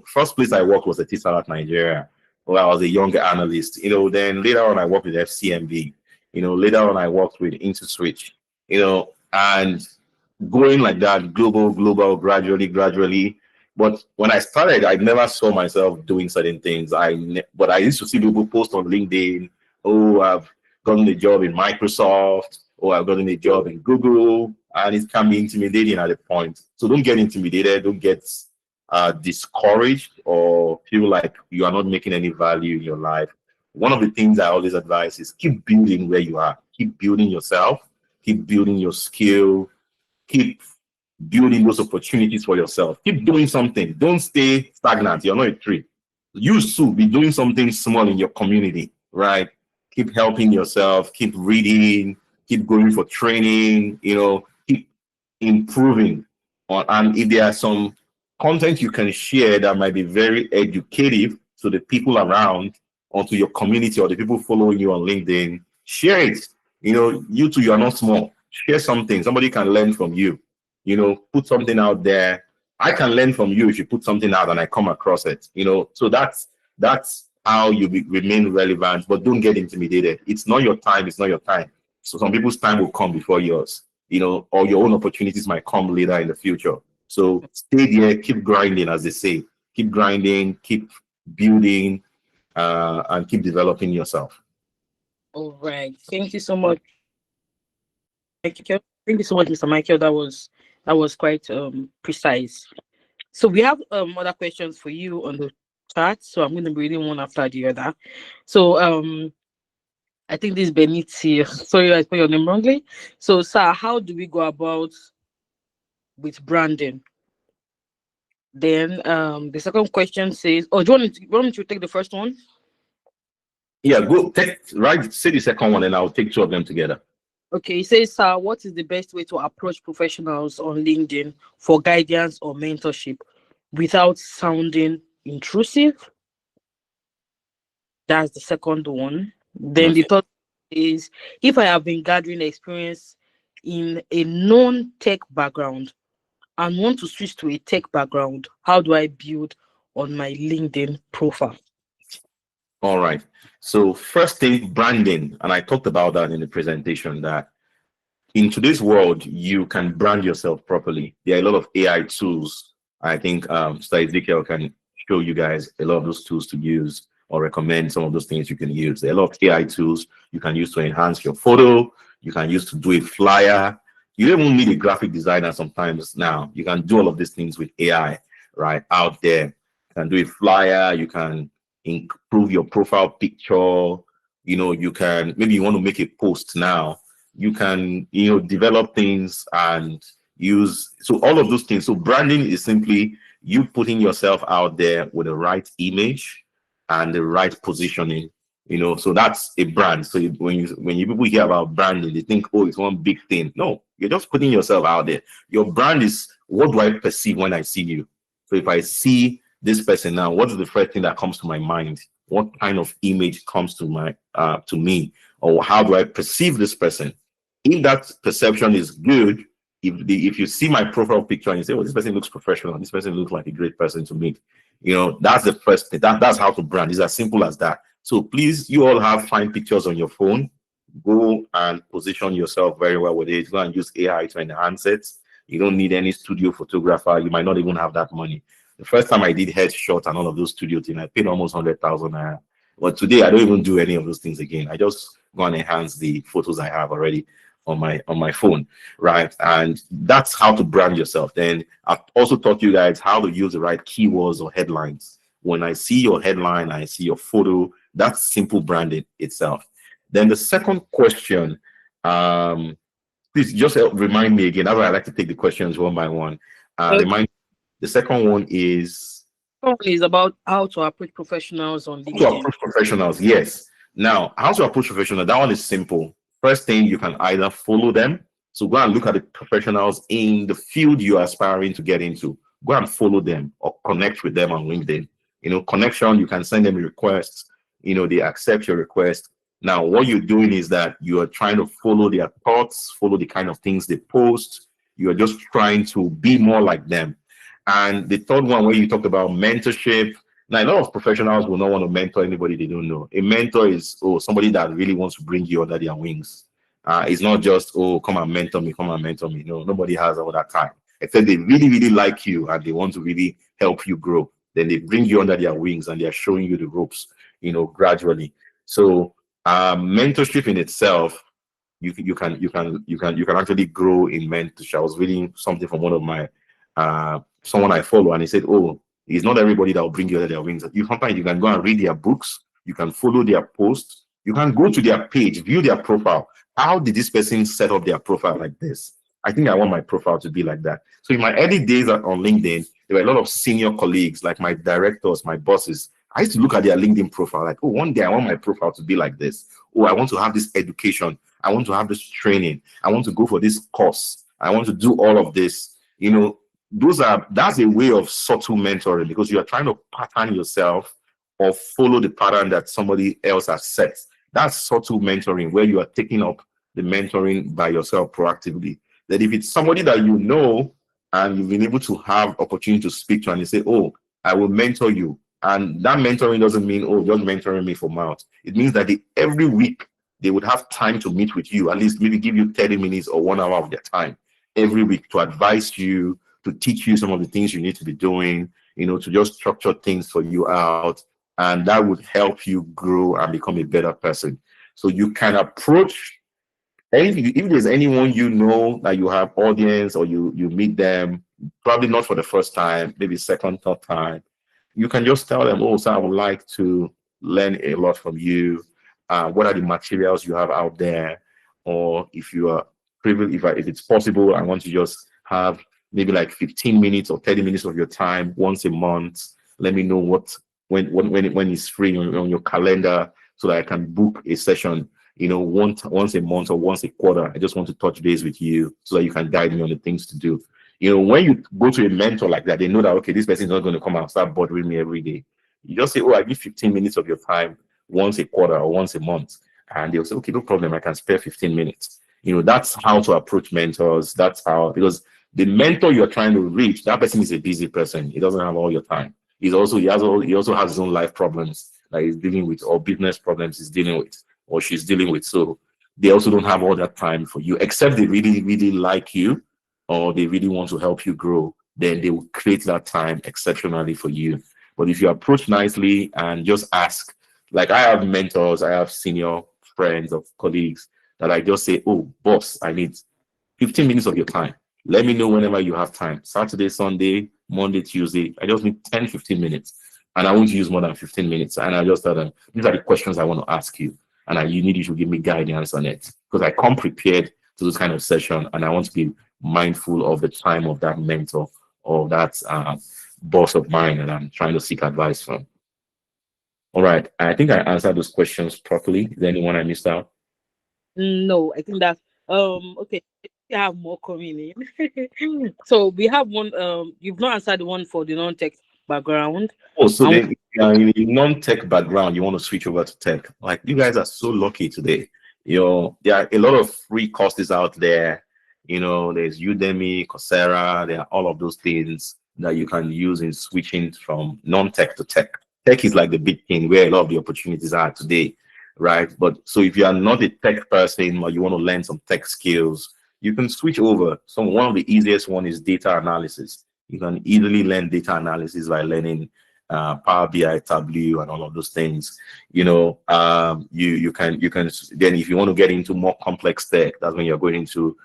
First place I worked was a teacher at Nigeria, where I was a younger analyst. Then later on, I worked with FCMB. Later on, I worked with IntoSwitch. And going like that, global, gradually, gradually. But when I started, I never saw myself doing certain things. But I used to see people post on LinkedIn, oh, I've gotten a job in Microsoft, or I've gotten a job in Google, and it can be intimidating at a point. So don't get intimidated, don't get discouraged or feel like you are not making any value in your life. One of the things I always advise is keep building where you are, keep building yourself, keep building your skill, keep building those opportunities for yourself. Keep doing something. Don't stay stagnant. You're not a tree. You should be doing something small in your community, right? Keep helping yourself, keep reading, keep going for training, keep improving on. And if there are some content you can share that might be very educative to the people around or to your community or the people following you on LinkedIn, share it. You too, you are not small. Share something. Somebody can learn from you. Put something out there. I can learn from you if you put something out and I come across it. So that's how you remain relevant, but don't get intimidated. It's not your time. It's not your time. So some people's time will come before yours. Or your own opportunities might come later in the future. So stay there, keep grinding, as they say. Keep grinding, keep building, and keep developing yourself. All right. Thank you so much, Michael. Thank you so much, Mr. Michael. That was quite precise. So we have other questions for you on the chat. So I'm going to be reading one after the other. So I think this is Beniti. Sorry, I spelled your name wrongly. So, sir, how do we go about with branding? Then the second question says, oh, do you want me to take the first one? Yeah, go say the second one and I'll take two of them together. Okay, it says, sir, what is the best way to approach professionals on LinkedIn for guidance or mentorship without sounding intrusive? That's the second one. Then the Okay. third is, if I have been gathering experience in a non-tech background and want to switch to a tech background, how do I build on my LinkedIn profile? All right. So first thing, branding, and I talked about that in the presentation, that in today's world, you can brand yourself properly. There are a lot of AI tools. I think Mr. Ezekiel can show you guys a lot of those tools to use or recommend some of those things you can use. There are a lot of AI tools you can use to enhance your photo. You can use to do a flyer. You don't even need a graphic designer sometimes now. You can do all of these things with AI, right, out there. You can do a flyer. You can improve your profile picture. You can, maybe you want to make a post now, you can develop things and use, so all of those things. So branding is simply you putting yourself out there with the right image and the right positioning. So that's a brand. So when you people hear about branding, they think, oh, it's one big thing. No, you're just putting yourself out there. Your brand is, what do I perceive when I see you? So if I see this person now, what is the first thing that comes to my mind? What kind of image comes to me? Or how do I perceive this person? If that perception is good, if you see my profile picture and you say, "Oh, this person looks professional. This person looks like a great person to meet," that's the first thing. That's how to brand. It's as simple as that. So please, you all have fine pictures on your phone. Go and position yourself very well with it. Go and use AI to enhance it. You don't need any studio photographer. You might not even have that money. The first time I did headshot and all of those studio things, I paid almost 100,000 naira. But today, I don't even do any of those things again. I just go and enhance the photos I have already on my phone, right? And that's how to brand yourself. Then I've also taught you guys how to use the right keywords or headlines. When I see your headline, I see your photo, that's simple branding itself. Then the second question, please just remind me again. That's why I like to take the questions one by one. Okay. Remind, the second one is One is about how to approach professionals on to LinkedIn. approach professionals. Yes. Now, how to approach professionals? That one is simple. First thing, you can either follow them. So go and look at the professionals in the field you're aspiring to get into. Go and follow them or connect with them on LinkedIn. Connection, you can send them requests. They accept your request. Now, what you're doing is that you are trying to follow their thoughts, follow the kind of things they post. You're just trying to be more like them. And the third one, where you talked about mentorship, now, a lot of professionals will not want to mentor anybody they don't know. A mentor is, somebody that really wants to bring you under their wings. It's not just, come and mentor me, come and mentor me. No, nobody has all that time. except they really, really like you and they want to really help you grow. Then they bring you under their wings and they are showing you the ropes, gradually. So mentorship in itself, you can actually grow in mentorship. I was reading something from one of my someone I follow, and he said, "Oh, it's not everybody that will bring you under their wings. You sometimes you can go and read their books, you can follow their posts, you can go to their page, view their profile. How did this person set up their profile like this? I think I want my profile to be like that." So in my early days on LinkedIn, there were a lot of senior colleagues, like my directors, my bosses. I used to look at their LinkedIn profile, like, oh, one day I want my profile to be like this. Oh, I want to have this education. I want to have this training. I want to go for this course. I want to do all of this. That's a way of subtle mentoring, because you are trying to pattern yourself or follow the pattern that somebody else has set. That's subtle mentoring, where you are taking up the mentoring by yourself proactively. That if it's somebody that you know and you've been able to have opportunity to speak to, and they say, "Oh, I will mentor you," and that mentoring doesn't mean, "Oh, just mentoring me for mouth." It means that every week they would have time to meet with you, at least maybe give you 30 minutes or 1 hour of their time every week to advise you, to teach you some of the things you need to be doing, to just structure things for you out. And that would help you grow and become a better person. So you can approach, if there's anyone that you have audience, or you meet them, probably not for the first time, maybe second, third time, you can just tell them, "Oh, sir, I would like to learn a lot from you. What are the materials you have out there?" Or if you are privileged, if it's possible, I want to just have maybe like 15 minutes or 30 minutes of your time once a month. Let me know when it's free on your calendar, so that I can book a session, once a month or once a quarter. I just want to touch base with you so that you can guide me on the things to do. When you go to a mentor like that, they know that, okay, this person is not going to come and start bothering me every day. You just say, "Oh, I give 15 minutes of your time once a quarter or once a month." And they'll say, "Okay, no problem. I can spare 15 minutes." That's how to approach mentors. That's how, because the mentor you're trying to reach, that person is a busy person. He doesn't have all your time. He also has his own life problems that he's dealing with, or business problems he's dealing with, or she's dealing with. So they also don't have all that time for you, except they really, really like you, or they really want to help you grow. Then they will create that time exceptionally for you. But if you approach nicely and just ask, like I have mentors, I have senior friends of colleagues that I just say, "Oh, boss, I need 15 minutes of your time. Let me know whenever you have time. Saturday, Sunday, Monday, Tuesday. I just need 10, 15 minutes. And I won't use more than 15 minutes." And I just tell them, "These are the questions I want to ask you. And you need you to give me guidance on it." Because I come prepared to this kind of session, and I want to be mindful of the time of that mentor, or that boss of mine that I'm trying to seek advice from. All right. I think I answered those questions properly. Is there anyone I missed out? No, I think that's okay. We have more coming in. So we have one. You've not answered the one for the non-tech background. Oh, so And then if you are in a non-tech background, you want to switch over to tech. Like, you guys are so lucky today. There are a lot of free courses out there. There's Udemy, Coursera, there are all of those things that you can use in switching from non-tech to tech. Tech is like the big thing where a lot of the opportunities are today, right? But so if you are not a tech person, or you want to learn some tech skills, you can switch over. So one of the easiest one is data analysis. You can easily learn data analysis by learning Power BI, Tableau, and all of those things. You can then, if you want to get into more complex tech, that's when you're going into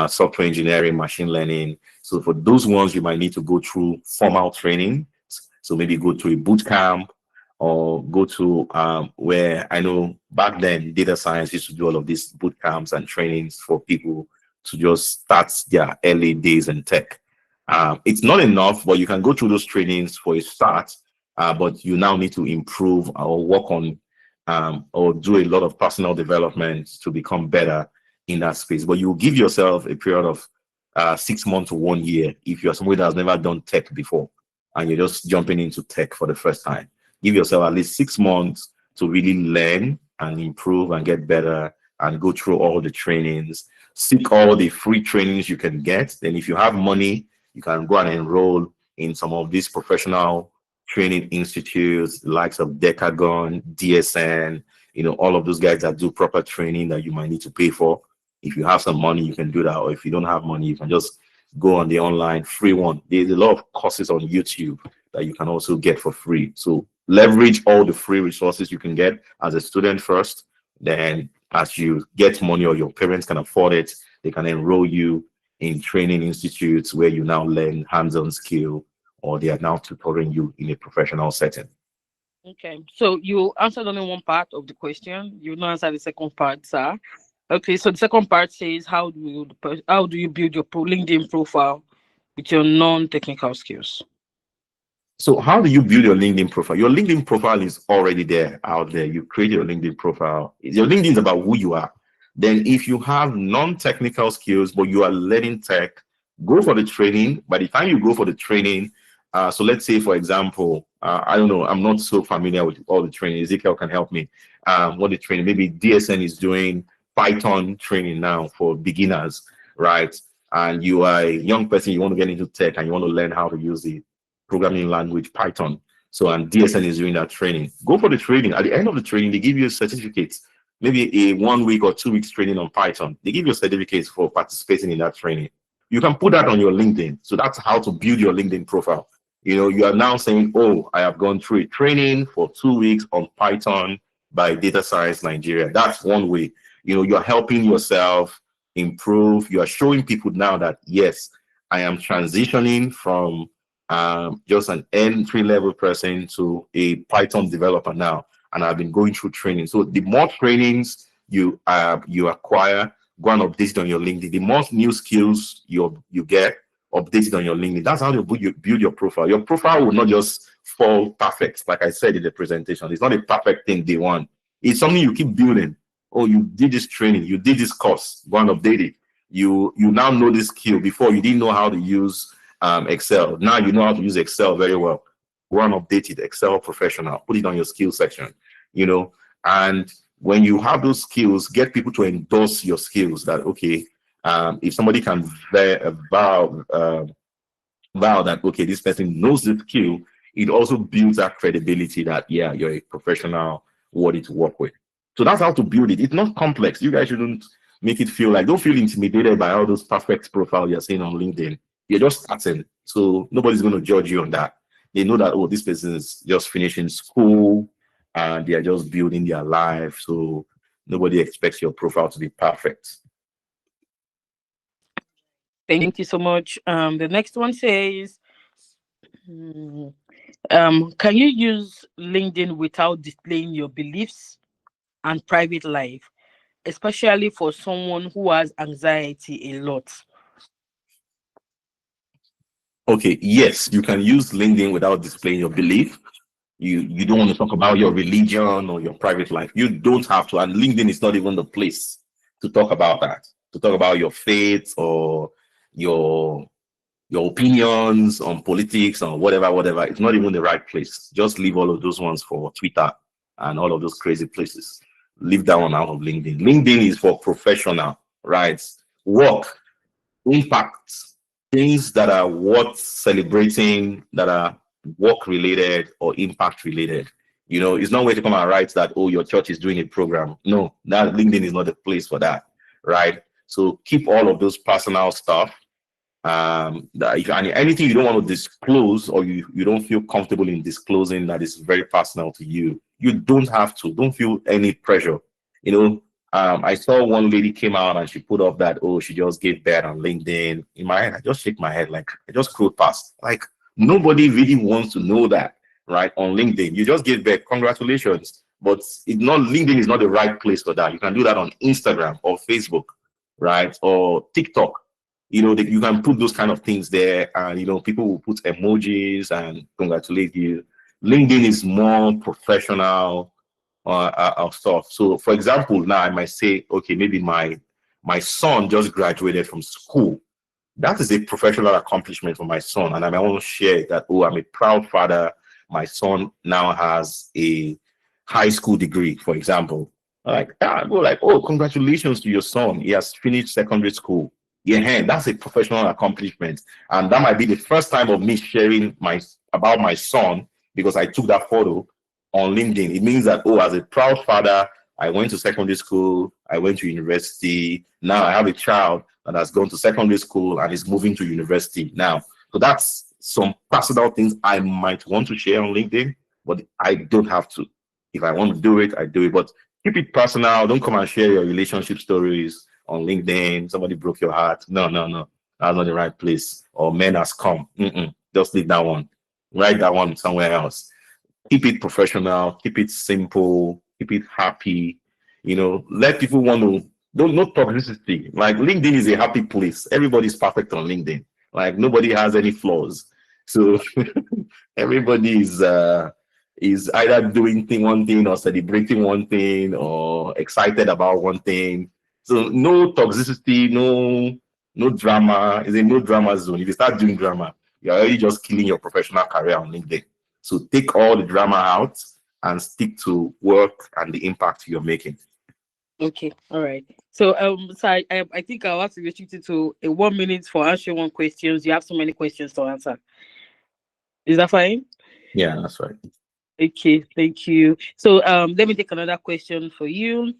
software engineering, machine learning. So for those ones, you might need to go through formal training. So maybe go to a boot camp, or go to where, I know back then data science used to do all of these boot camps and trainings for people to just start their early days in tech. It's not enough, but you can go through those trainings for a start. But you now need to improve or work on, or do a lot of personal development to become better in that space. But you give yourself a period of 6 months to 1 year if you're somebody that has never done tech before and you're just jumping into tech for the first time. Give yourself at least 6 months to really learn and improve and get better, and go through all the trainings. Seek all the free trainings you can get. Then if you have money, you can go and enroll in some of these professional training institutes, the likes of Decagon, DSN, all of those guys that do proper training that you might need to pay for. If you have some money, you can do that. Or if you don't have money, you can just go on the online free one. There's a lot of courses on YouTube that you can also get for free. So leverage all the free resources you can get as a student first. Then as you get money or your parents can afford it, they can enroll you in training institutes where you now learn hands-on skill, or they are now tutoring you in a professional setting. Okay, so you answered only one part of the question. You not answer the second part, sir. Okay, so the second part says, how do you build your LinkedIn profile with your non-technical skills? So how do you build your LinkedIn profile? Your LinkedIn profile is already there out there. You create your LinkedIn profile. Your LinkedIn is about who you are. Then if you have non-technical skills, but you are learning tech, go for the training. By the time you go for the training, so let's say, for example, I don't know, I'm not so familiar with all the training. Ezekiel can help me. What the training, maybe DSN is doing Python training now for beginners, right? And you are a young person, you want to get into tech and you want to learn how to use it programming language Python. So, and DSN is doing that training. Go for the training. At the end of the training, they give you a certificate, maybe a 1 week or 2 weeks training on Python. They give you a certificate for participating in that training. You can put that on your LinkedIn. So that's how to build your LinkedIn profile. You know, you are now saying, oh, I have gone through a training for 2 weeks on Python by Data Science Nigeria. That's one way. You know, you're helping yourself improve. You are showing people now that, yes, I am transitioning from just an entry level person to a Python developer now, and I've been going through training. So the more trainings you acquire, go and update it on your LinkedIn. The more new skills you get, update it on your LinkedIn. That's how you build your profile. Your profile will not just fall perfect, like I said in the presentation. It's not a perfect thing day one. It's something you keep building. Oh, you did this training, you did this course, go and update it. You now know this skill. Before you didn't know how to use Excel. Now you know how to use Excel very well. Go and update it, Excel professional, put it on your skill section, you know. And when you have those skills, get people to endorse your skills that, okay, if somebody can vow that, okay, this person knows the skill, it also builds that credibility that, yeah, you're a professional worthy to work with. So that's how to build it. It's not complex. You guys shouldn't make it feel like, don't feel intimidated by all those perfect profiles you're seeing on LinkedIn. You're just starting. So nobody's going to judge you on that. They know that, oh, this person is just finishing school and they are just building their life. So nobody expects your profile to be perfect. Thank you so much. The next one says, hmm, can you use LinkedIn without displaying your beliefs and private life, especially for someone who has anxiety a lot? Okay, yes, you can use LinkedIn without displaying your belief. You don't want to talk about your religion or your private life. You don't have to, and LinkedIn is not even the place to talk about that. To talk about your faith or your your opinions on politics or whatever. It's not even the right place. Just leave all of those ones for Twitter and all of those crazy places. Leave that one out of LinkedIn. LinkedIn is for professional, right? Work, impact, things that are worth celebrating, that are work related or impact related. You know, it's not way to come and write that, oh, your church is doing a program. No, that LinkedIn is not the place for that, right? So keep all of those personal stuff. That if and anything you don't want to disclose or you don't feel comfortable in disclosing that is very personal to you, you don't have to. Don't feel any pressure. You know, I saw one lady came out and she put up that, oh, she just gave birth on LinkedIn. In my head, I just shake my head, like I just scrolled past. Like nobody really wants to know that, right? On LinkedIn, you just gave birth, congratulations. But it's not LinkedIn is not the right place for that. You can do that on Instagram or Facebook, right? Or TikTok. You know, you can put those kind of things there, and you know, people will put emojis and congratulate you. LinkedIn is more professional stuff. So, for example, now I might say, okay, maybe my son just graduated from school. That is a professional accomplishment for my son, and I might want to share that. Oh, I'm a proud father. My son now has a high school degree, for example. Like, I go like, oh, congratulations to your son. He has finished secondary school. Yeah, hey, that's a professional accomplishment, and that might be the first time of me sharing my about my son because I took that photo on LinkedIn. It means that, oh, as a proud father, I went to secondary school, I went to university. Now I have a child and has gone to secondary school and is moving to university now. So that's some personal things I might want to share on LinkedIn, but I don't have to. If I want to do it, I do it. But keep it personal. Don't come and share your relationship stories on LinkedIn. Somebody broke your heart. No, no, no. That's not the right place. Or men has come. Just leave that one. Write that one somewhere else. Keep it professional, keep it simple, keep it happy. Let people want to, don't, no toxicity. Like LinkedIn is a happy place. Everybody's perfect on LinkedIn. Like nobody has any flaws. So everybody is either doing one thing or celebrating one thing or excited about one thing. So no toxicity, no drama. It's a no drama zone. If you start doing drama, you're already just killing your professional career on LinkedIn. So take all the drama out and stick to work and the impact you're making. Okay, all right. So I think I'll have to restrict it to a 1 minute for answering one questions. You have so many questions to answer. Is that fine? Yeah, that's right. Okay, thank you. So let me take another question for you.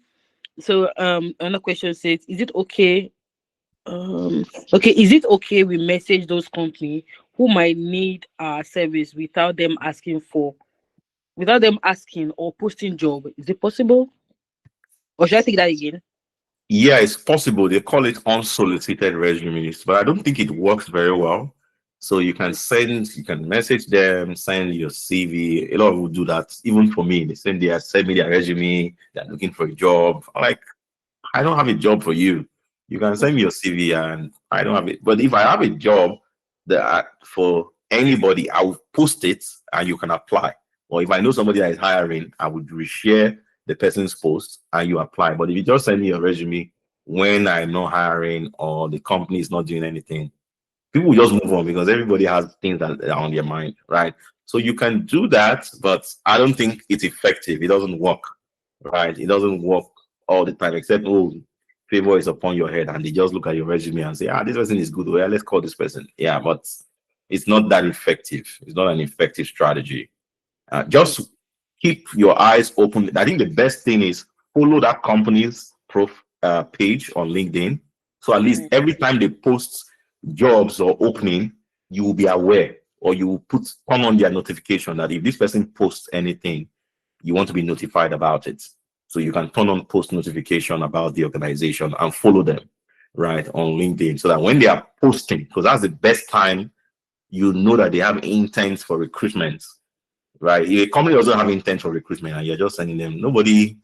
So another question says, is it okay? Okay, is it okay we message those companies who might need our service without them asking or posting job? Is it possible? Or should I take that again? Yeah, it's possible. They call it unsolicited resumes, but I don't think it works very well. So you can message them, send your CV. A lot of people do that. Even for me, they send me their resume. They're looking for a job. I'm like, I don't have a job for you. You can send me your CV, and I don't have it. But if I have a job that for anybody, I will post it and you can apply. Or if I know somebody that is hiring, I would reshare the person's post and you apply. But if you just send me your resume when I'm not hiring or the company is not doing anything, people will just move on because everybody has things that are on their mind, right? So you can do that, but I don't think it's effective. It doesn't work, right? It doesn't work all the time, except favor is upon your head, and they just look at your resume and say, this person is good. Well, let's call this person. Yeah, but it's not that effective. It's not an effective strategy. Just keep your eyes open. I think the best thing is follow that company's page on LinkedIn. So at least every time they post jobs or opening, you will be aware, or you will turn on their notification that if this person posts anything, you want to be notified about it. So you can turn on post notification about the organization and follow them right on LinkedIn so that when they are posting, because that's the best time you know that they have intent for recruitment, right? If a company doesn't have intent for recruitment and you're just sending them, nobody,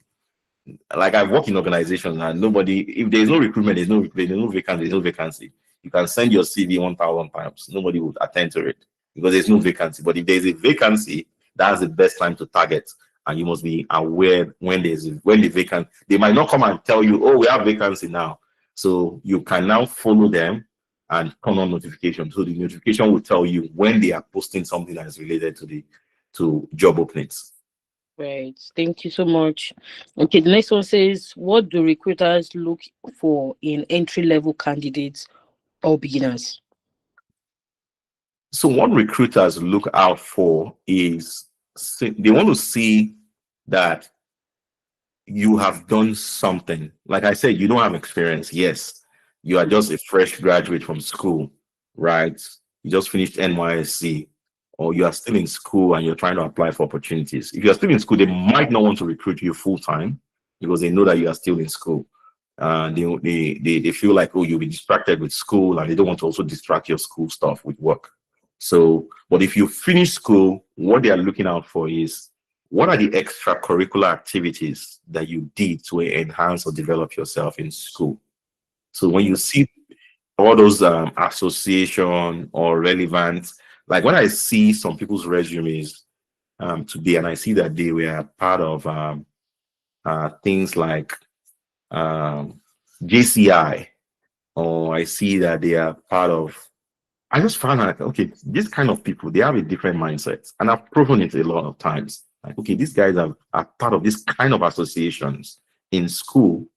like I've worked in organizations and nobody, if there's no recruitment, there's no vacancy. You can send your CV 1,000 times, nobody would attend to it because there's no vacancy. But if there's a vacancy, that's the best time to target. And you must be aware when the vacant, they might not come and tell you, oh, we have vacancy now. So you can now follow them and turn on notification. So the notification will tell you when they are posting something that is related to job openings. Right. Thank you so much. Okay, the next one says, what do recruiters look for in entry level candidates or beginners? So what recruiters look out for is they want to see that you have done something. Like I said, you don't have experience. Yes, you are just a fresh graduate from school, right? You just finished NYSC, or you are still in school and you're trying to apply for opportunities. If you're still in school, they might not want to recruit you full time because they know that you are still in school. They feel like, oh, you'll be distracted with school, and they don't want to also distract your school stuff with work. So, but if you finish school, what they are looking out for is what are the extracurricular activities that you did to enhance or develop yourself in school. So when you see all those association or relevant, like when I see some people's resumes today, and I see that they were part of things like um, JCI, or I see that they are part of, I just found out, okay, this kind of people, they have a different mindset. And I've proven it a lot of times. Like, okay, these guys are part of this kind of associations in school.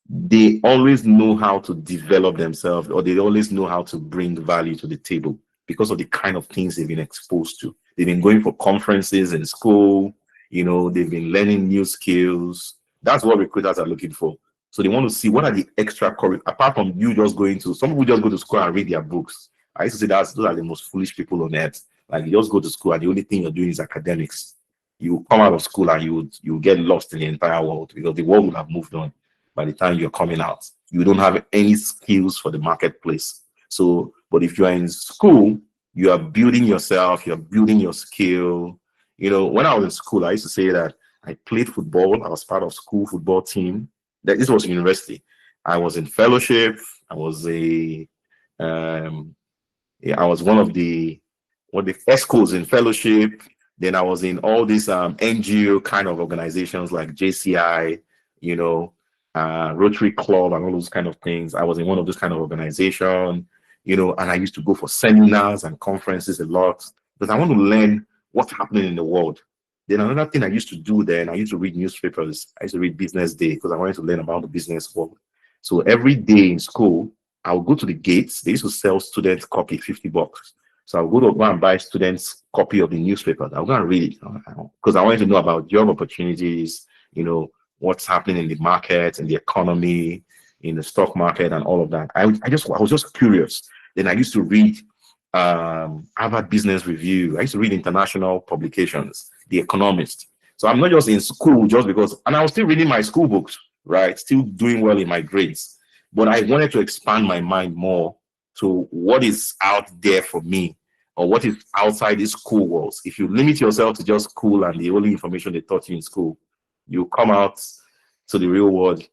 They always know how to develop themselves, or they always know how to bring value to the table because of the kind of things they've been exposed to. They've been going for conferences in school, they've been learning new skills. That's what recruiters are looking for. So they want to see what are the extra apart from you just going to, some people just go to school and read their books. I used to say those are the most foolish people on earth. Like you just go to school and the only thing you're doing is academics. You come out of school and you get lost in the entire world because the world will have moved on by the time you're coming out. You don't have any skills for the marketplace. So, but if you are in school, you are building yourself, you're building your skill. You know, when I was in school, I used to say that I played football. I was part of school football team. That this was university. I was in fellowship. I was a yeah, I was one of the ESCOs in fellowship. Then I was in all these NGO kind of organizations like JCI, you know, Rotary Club and all those kind of things. I was in one of those kind of organization, you know, and I used to go for seminars and conferences a lot because I want to learn what's happening in the world. Then another thing I used to do then, I used to read newspapers. I used to read Business Day because I wanted to learn about the business world. So every day in school, I would go to the gates. They used to sell students copy, $50. So I'll go and buy students copy of the newspaper. I'll go and read it because I wanted to know about job opportunities, you know, what's happening in the market, in the economy, in the stock market, and all of that. I was just curious. Then I used to read Harvard Business Review. I used to read international publications, The Economist. So I'm not just in school just because, and I was still reading my school books, right? Still doing well in my grades. But I wanted to expand my mind more to what is out there for me or what is outside these school walls. If you limit yourself to just school and the only information they taught you in school, you come out to the real world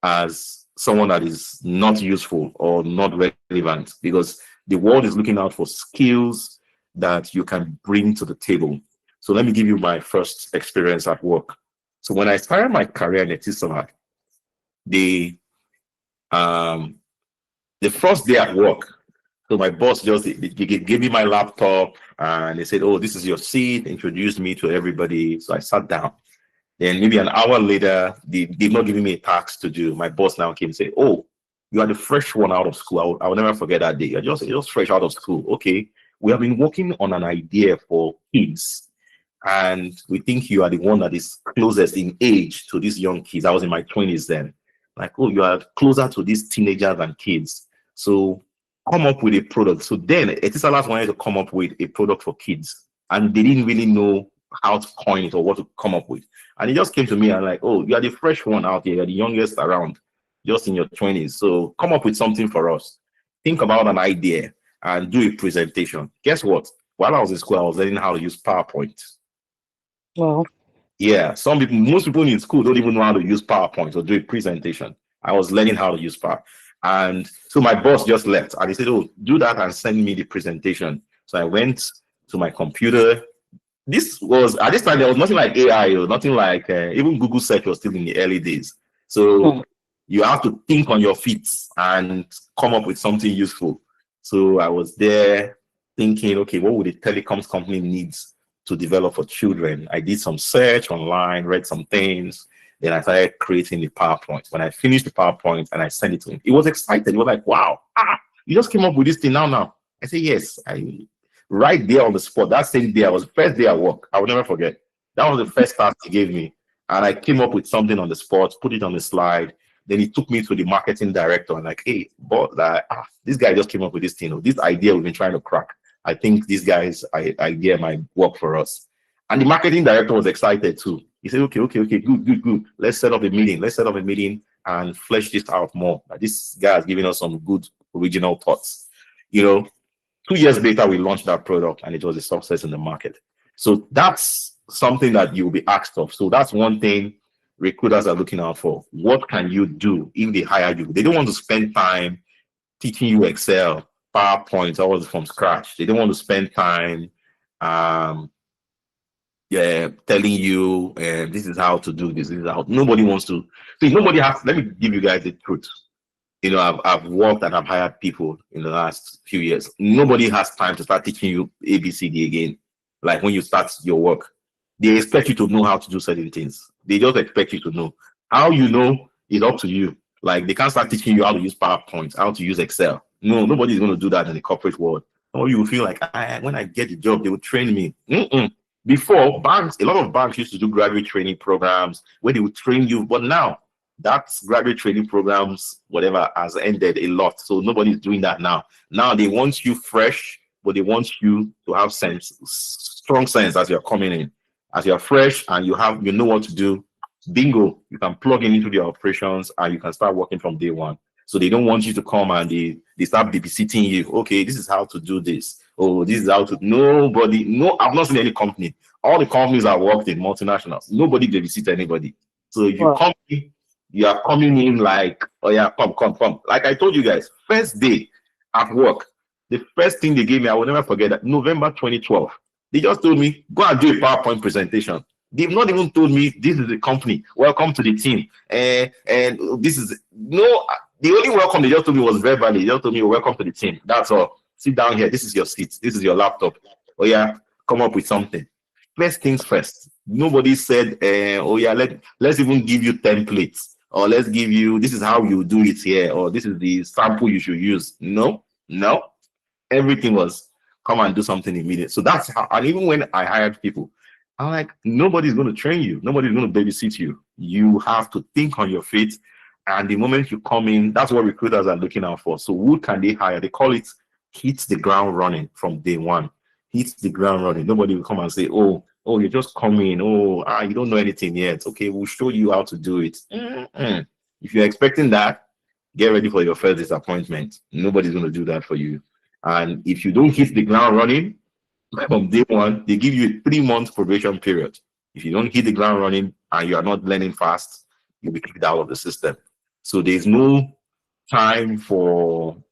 as someone that is not useful or not relevant because the world is looking out for skills that you can bring to the table. So let me give you my first experience at work. So when I started my career in Etisalat, the first day at work, so my boss just gave me my laptop and they said, "Oh, this is your seat." Introduced me to everybody. So I sat down. Then maybe an hour later, they're not giving me a task to do. My boss now came and said, "Oh, you are the fresh one out of school." I will never forget that day. You're just fresh out of school. Okay, we have been working on an idea for kids, and we think you are the one that is closest in age to these young kids. I was in my 20s then. Like, oh, you are closer to these teenagers and kids. So come up with a product. So then Etisalat wanted to come up with a product for kids, and they didn't really know how to coin it or what to come up with. And he just came to me and like, oh, you are the fresh one out here, you're the youngest around, just in your 20s. So come up with something for us. Think about an idea and do a presentation. Guess what? While I was in school, I was learning how to use PowerPoint. Well, Yeah, most people in school don't even know how to use PowerPoint or do a presentation. I was learning how to use Power. And so my boss just left and he said, oh, do that and send me the presentation. So I went to my computer. This was, at this time, there was nothing like AI or nothing like, even Google search was still in the early days. So hmm, you have to think on your feet and come up with something useful. So I was there thinking, okay, what would a telecoms company needs to develop for children? I did some search online, read some things. Then I started creating the PowerPoint. When I finished the PowerPoint and I sent it to him, he was excited. He was like, wow, you just came up with this thing now. I said, yes. Right there on the spot, that same day, I was the first day at work. I will never forget. That was the first task he gave me. And I came up with something on the spot, put it on the slide. Then he took me to the marketing director and like, hey, but this guy just came up with this thing. This idea we've been trying to crack. I think this guy's idea might work for us. And the marketing director was excited too. He said, okay, good. Let's set up a meeting. Let's set up a meeting and flesh this out more. This guy has given us some good original thoughts. 2 years later, we launched that product and it was a success in the market. So that's something that you'll be asked of. So that's one thing recruiters are looking out for. What can you do if they hire you? They don't want to spend time teaching you Excel, PowerPoint, all from scratch. They don't want to spend time telling you this is how to do this. This is how nobody wants to. See, nobody has. Let me give you guys the truth. I've worked and I've hired people in the last few years. Nobody has time to start teaching you ABCD again. Like when you start your work, they expect you to know how to do certain things. They just expect you to know. How you know is up to you. Like they can't start teaching you how to use PowerPoint, how to use Excel. No, nobody's going to do that in the corporate world. Or you will feel like when I get the job, they will train me. Before banks, a lot of banks used to do graduate training programs where they would train you, but now that graduate training programs, whatever, has ended a lot. So nobody's doing that now. Now they want you fresh, but they want you to have sense, strong sense as you're coming in. As you're fresh and you know what to do, bingo, you can plug in into the operations and you can start working from day one. So they don't want you to come and they start babysitting you. Okay, this is how to do this. Oh, this is how to. Nobody, no, I've not seen any company. All the companies I worked in, multinationals, nobody babysit anybody. So if you Wow. come in, you are coming in like, oh yeah, come, come, come. Like I told you guys, first day at work, the first thing they gave me, I will never forget that, November 2012. They just told me, go and do a PowerPoint presentation. They've not even told me this is the company. Welcome to the team. And this is no, the only welcome they just told me was verbally. They just told me, welcome to the team. That's all. Sit down here. This is your seat. This is your laptop. Oh yeah, come up with something. First things first. Nobody said, oh yeah, let's even give you templates, or let's give you, this is how you do it here, or this is the sample you should use. No, no. Everything was come and do something immediate. So that's how, and even when I hired people, I'm like, nobody's going to train you, nobody's going to babysit you. You have to think on your feet. And the moment you come in, that's what recruiters are looking out for. So who can they hire? They call it hit the ground running from day one. Hit the ground running. Nobody will come and say, oh, you just come in. Oh, you don't know anything yet. Okay, we'll show you how to do it. Mm-mm. If you're expecting that, get ready for your first disappointment. Nobody's going to do that for you. And if you don't hit the ground running from day one, they give you a 3 month probation period. If you don't hit the ground running and you are not learning fast, you'll be kicked out of the system. So there's no time for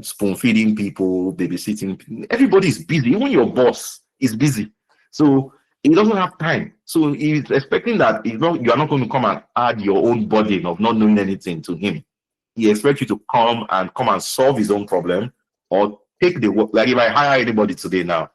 spoon feeding people, babysitting. Everybody's busy. Even your boss is busy. So he doesn't have time. So he's expecting that you are not going to come and add your own burden of not knowing anything to him. He expects you to come and solve his own problem or take the work. Like if I hire anybody today now,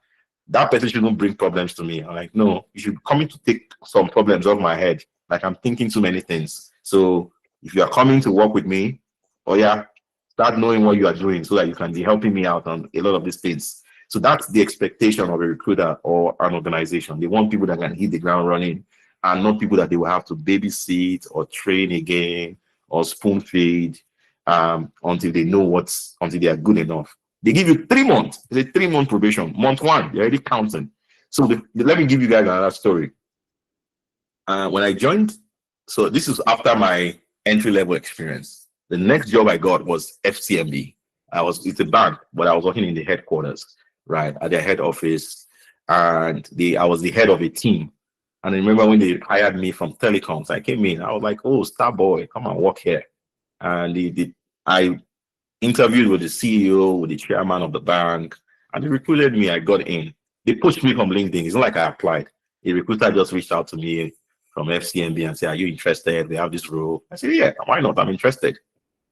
that person shouldn't bring problems to me. I'm like, no, you should come in to take some problems off my head. Like I'm thinking too many things. So if you are coming to work with me, oh yeah, start knowing what you are doing so that you can be helping me out on a lot of these things. So that's the expectation of a recruiter or an organization. They want people that can hit the ground running and not people that they will have to babysit or train again or spoon feed until they know until they are good enough. They give you 3 months. It's a 3 month probation. Month one, you're already counting. So let me give you guys another story. When I joined, so this is after my entry level experience. The next job I got was FCMB. It's a bank, but I was working in the headquarters, right, at their head office, and I was the head of a team. And I remember when they hired me from telecoms, I came in. I was like, "Oh, star boy, come and work here." And I interviewed with the CEO, with the chairman of the bank, and they recruited me. I got in. They pushed me from LinkedIn. It's not like I applied. A recruiter just reached out to me from FCMB and said, "Are you interested? They have this role." I said, "Yeah, why not? I'm interested."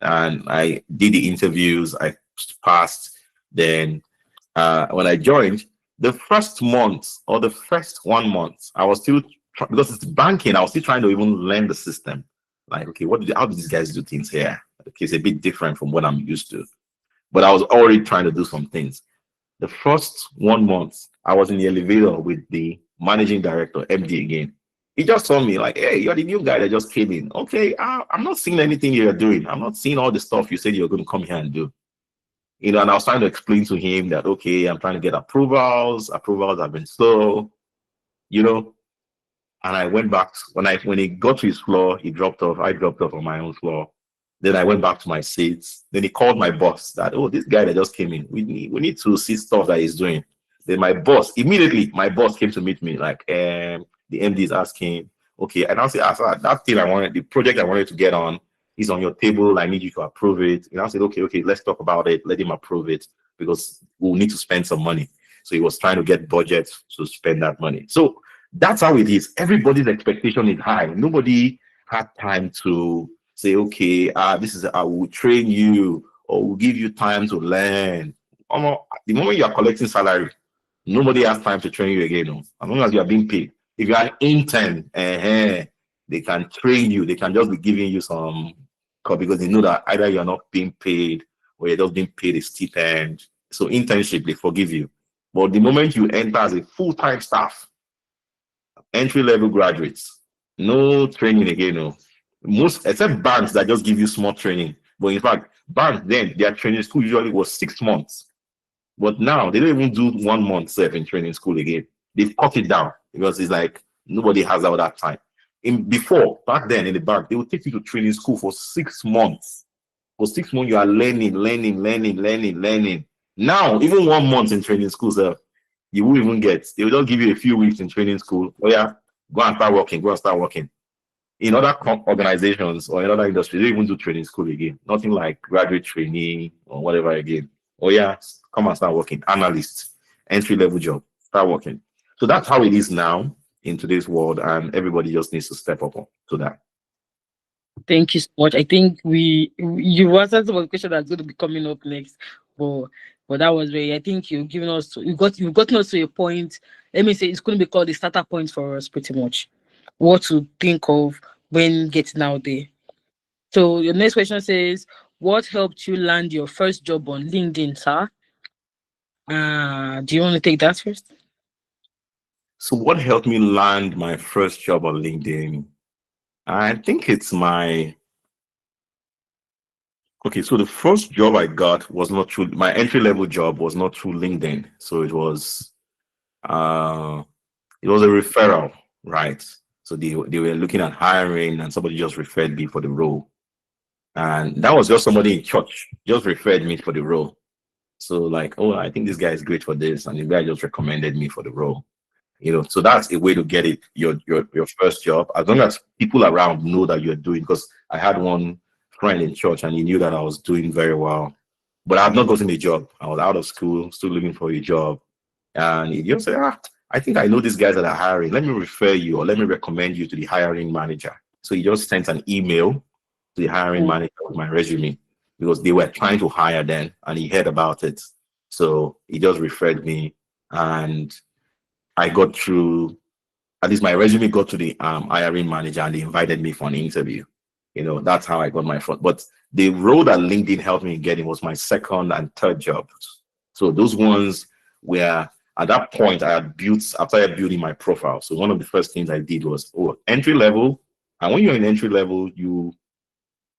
And I did the interviews. I passed. Then when I joined, the first month or the first 1 month, I was still because it's banking. I was still trying to even learn the system. Like, okay, how do these guys do things here? Okay, it's a bit different from what I'm used to. But I was already trying to do some things. The first 1 month, I was in the elevator with the managing director, MD again. He just told me, like, "Hey, you're the new guy that just came in. Okay, I'm not seeing anything you're doing. I'm not seeing all the stuff you said you're going to come here and do." And I was trying to explain to him that, okay, I'm trying to get approvals. Approvals have been slow, you know. And I went back when he got to his floor, he dropped off. I dropped off on my own floor. Then I went back to my seats. Then he called my boss that, "Oh, this guy that just came in, we need to see stuff that he's doing." Then my boss came to meet me, like, the MD is asking, "Okay," and I'll say, "That thing the project I wanted to get on is on your table. I need you to approve it." And I said, "Okay, let's talk about it. Let him approve it because we'll need to spend some money." So he was trying to get budget to spend that money. So that's how it is. Everybody's expectation is high. Nobody had time to say, "Okay, this is I will train you or will give you time to learn." The moment you are collecting salary, nobody has time to train you again. No. As long as you are being paid. If you are an intern, they can train you. They can just be giving you some because they know that either you're not being paid or you're just being paid a stipend. So internship, they forgive you. But the moment you enter as a full-time staff, entry level graduates, no training again. No. Most except banks that just give you small training. But in fact, banks then their training school usually was 6 months. But now they don't even do 1 month self in training school again. They've cut it down because it's like nobody has all that time. In before, back then in the bank, they would take you to training school for 6 months. For 6 months, you are learning, learning, learning, learning, learning. Now, even 1 month in training school, sir, you won't even get. They will just give you a few weeks in training school. Oh yeah, go and start working. Go and start working. In other organizations or in other industries, they don't even do training school again. Nothing like graduate training or whatever again. Oh yeah, come and start working. Analyst, entry level job, start working. So that's how it is now in today's world, and everybody just needs to step up to that. Thank you so much. I think you answered some of the question that's going to be coming up next, but that was very. I think you've given us you've gotten us to a point. Let me say it's going to be called a starter point for us, pretty much. What to think of when getting out there. So your next question says, "What helped you land your first job on LinkedIn, sir?" Do you want to take that first? So what helped me land my first job on LinkedIn? I think it's my okay. So the first job I got was not through my entry level job was not through LinkedIn. So uh it was a referral, right? So they were looking at hiring and somebody just referred me for the role. And that was just somebody in church just referred me for the role. So like, oh, I think this guy is great for this, and the guy just recommended me for the role. So that's a way to get it your first job, as long as people around know that you're doing. Because I had one friend in church and he knew that I was doing very well, but I've not gotten a job. I was out of school, still looking for a job, and he just said, I think I know these guys that are hiring. Let me refer you or let me recommend you to the hiring manager. So he just sent an email to the hiring Mm. manager with my resume because they were trying to hire then, and he heard about it. So he just referred me, and I got through. At least my resume got to the hiring manager, and they invited me for an interview. That's how I got my first. But the role that LinkedIn helped me getting was my second and third job. So those ones were at that point I had built after I building my profile. So one of the first things I did was entry level. And when you're in entry level, you're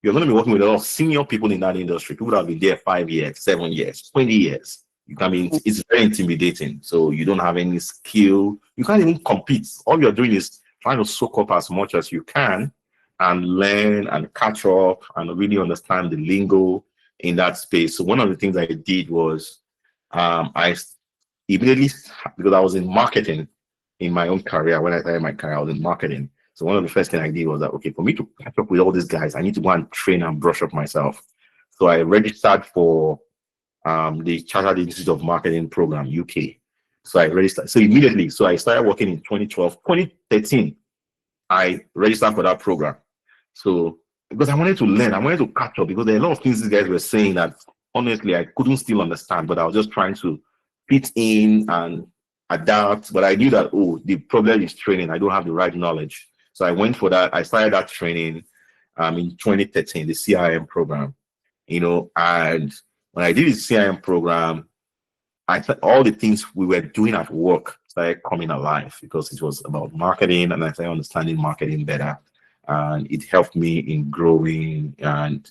going to be working with a lot of senior people in that industry. People that have been there 5 years, 7 years, 20 years. You can be, it's very intimidating. So you don't have any skill. You can't even compete. All you're doing is trying to soak up as much as you can and learn and catch up and really understand the lingo in that space. So one of the things I did was I immediately, because I was in marketing in my own career, when I started my career, I was in marketing. So one of the first things I did was that, okay, for me to catch up with all these guys, I need to go and train and brush up myself. So I registered for the Chartered Institute of Marketing Program, UK. So I registered. So immediately, so I started working in 2012, 2013. I registered for that program. So because I wanted to learn, I wanted to catch up because there are a lot of things these guys were saying that honestly I couldn't still understand, but I was just trying to fit in and adapt. But I knew that the problem is training. I don't have the right knowledge. So I went for that. I started that training in 2013, the CIM program, and when I did the CIM program, I thought all the things we were doing at work started coming alive because it was about marketing, and I started understanding marketing better. And it helped me in growing, and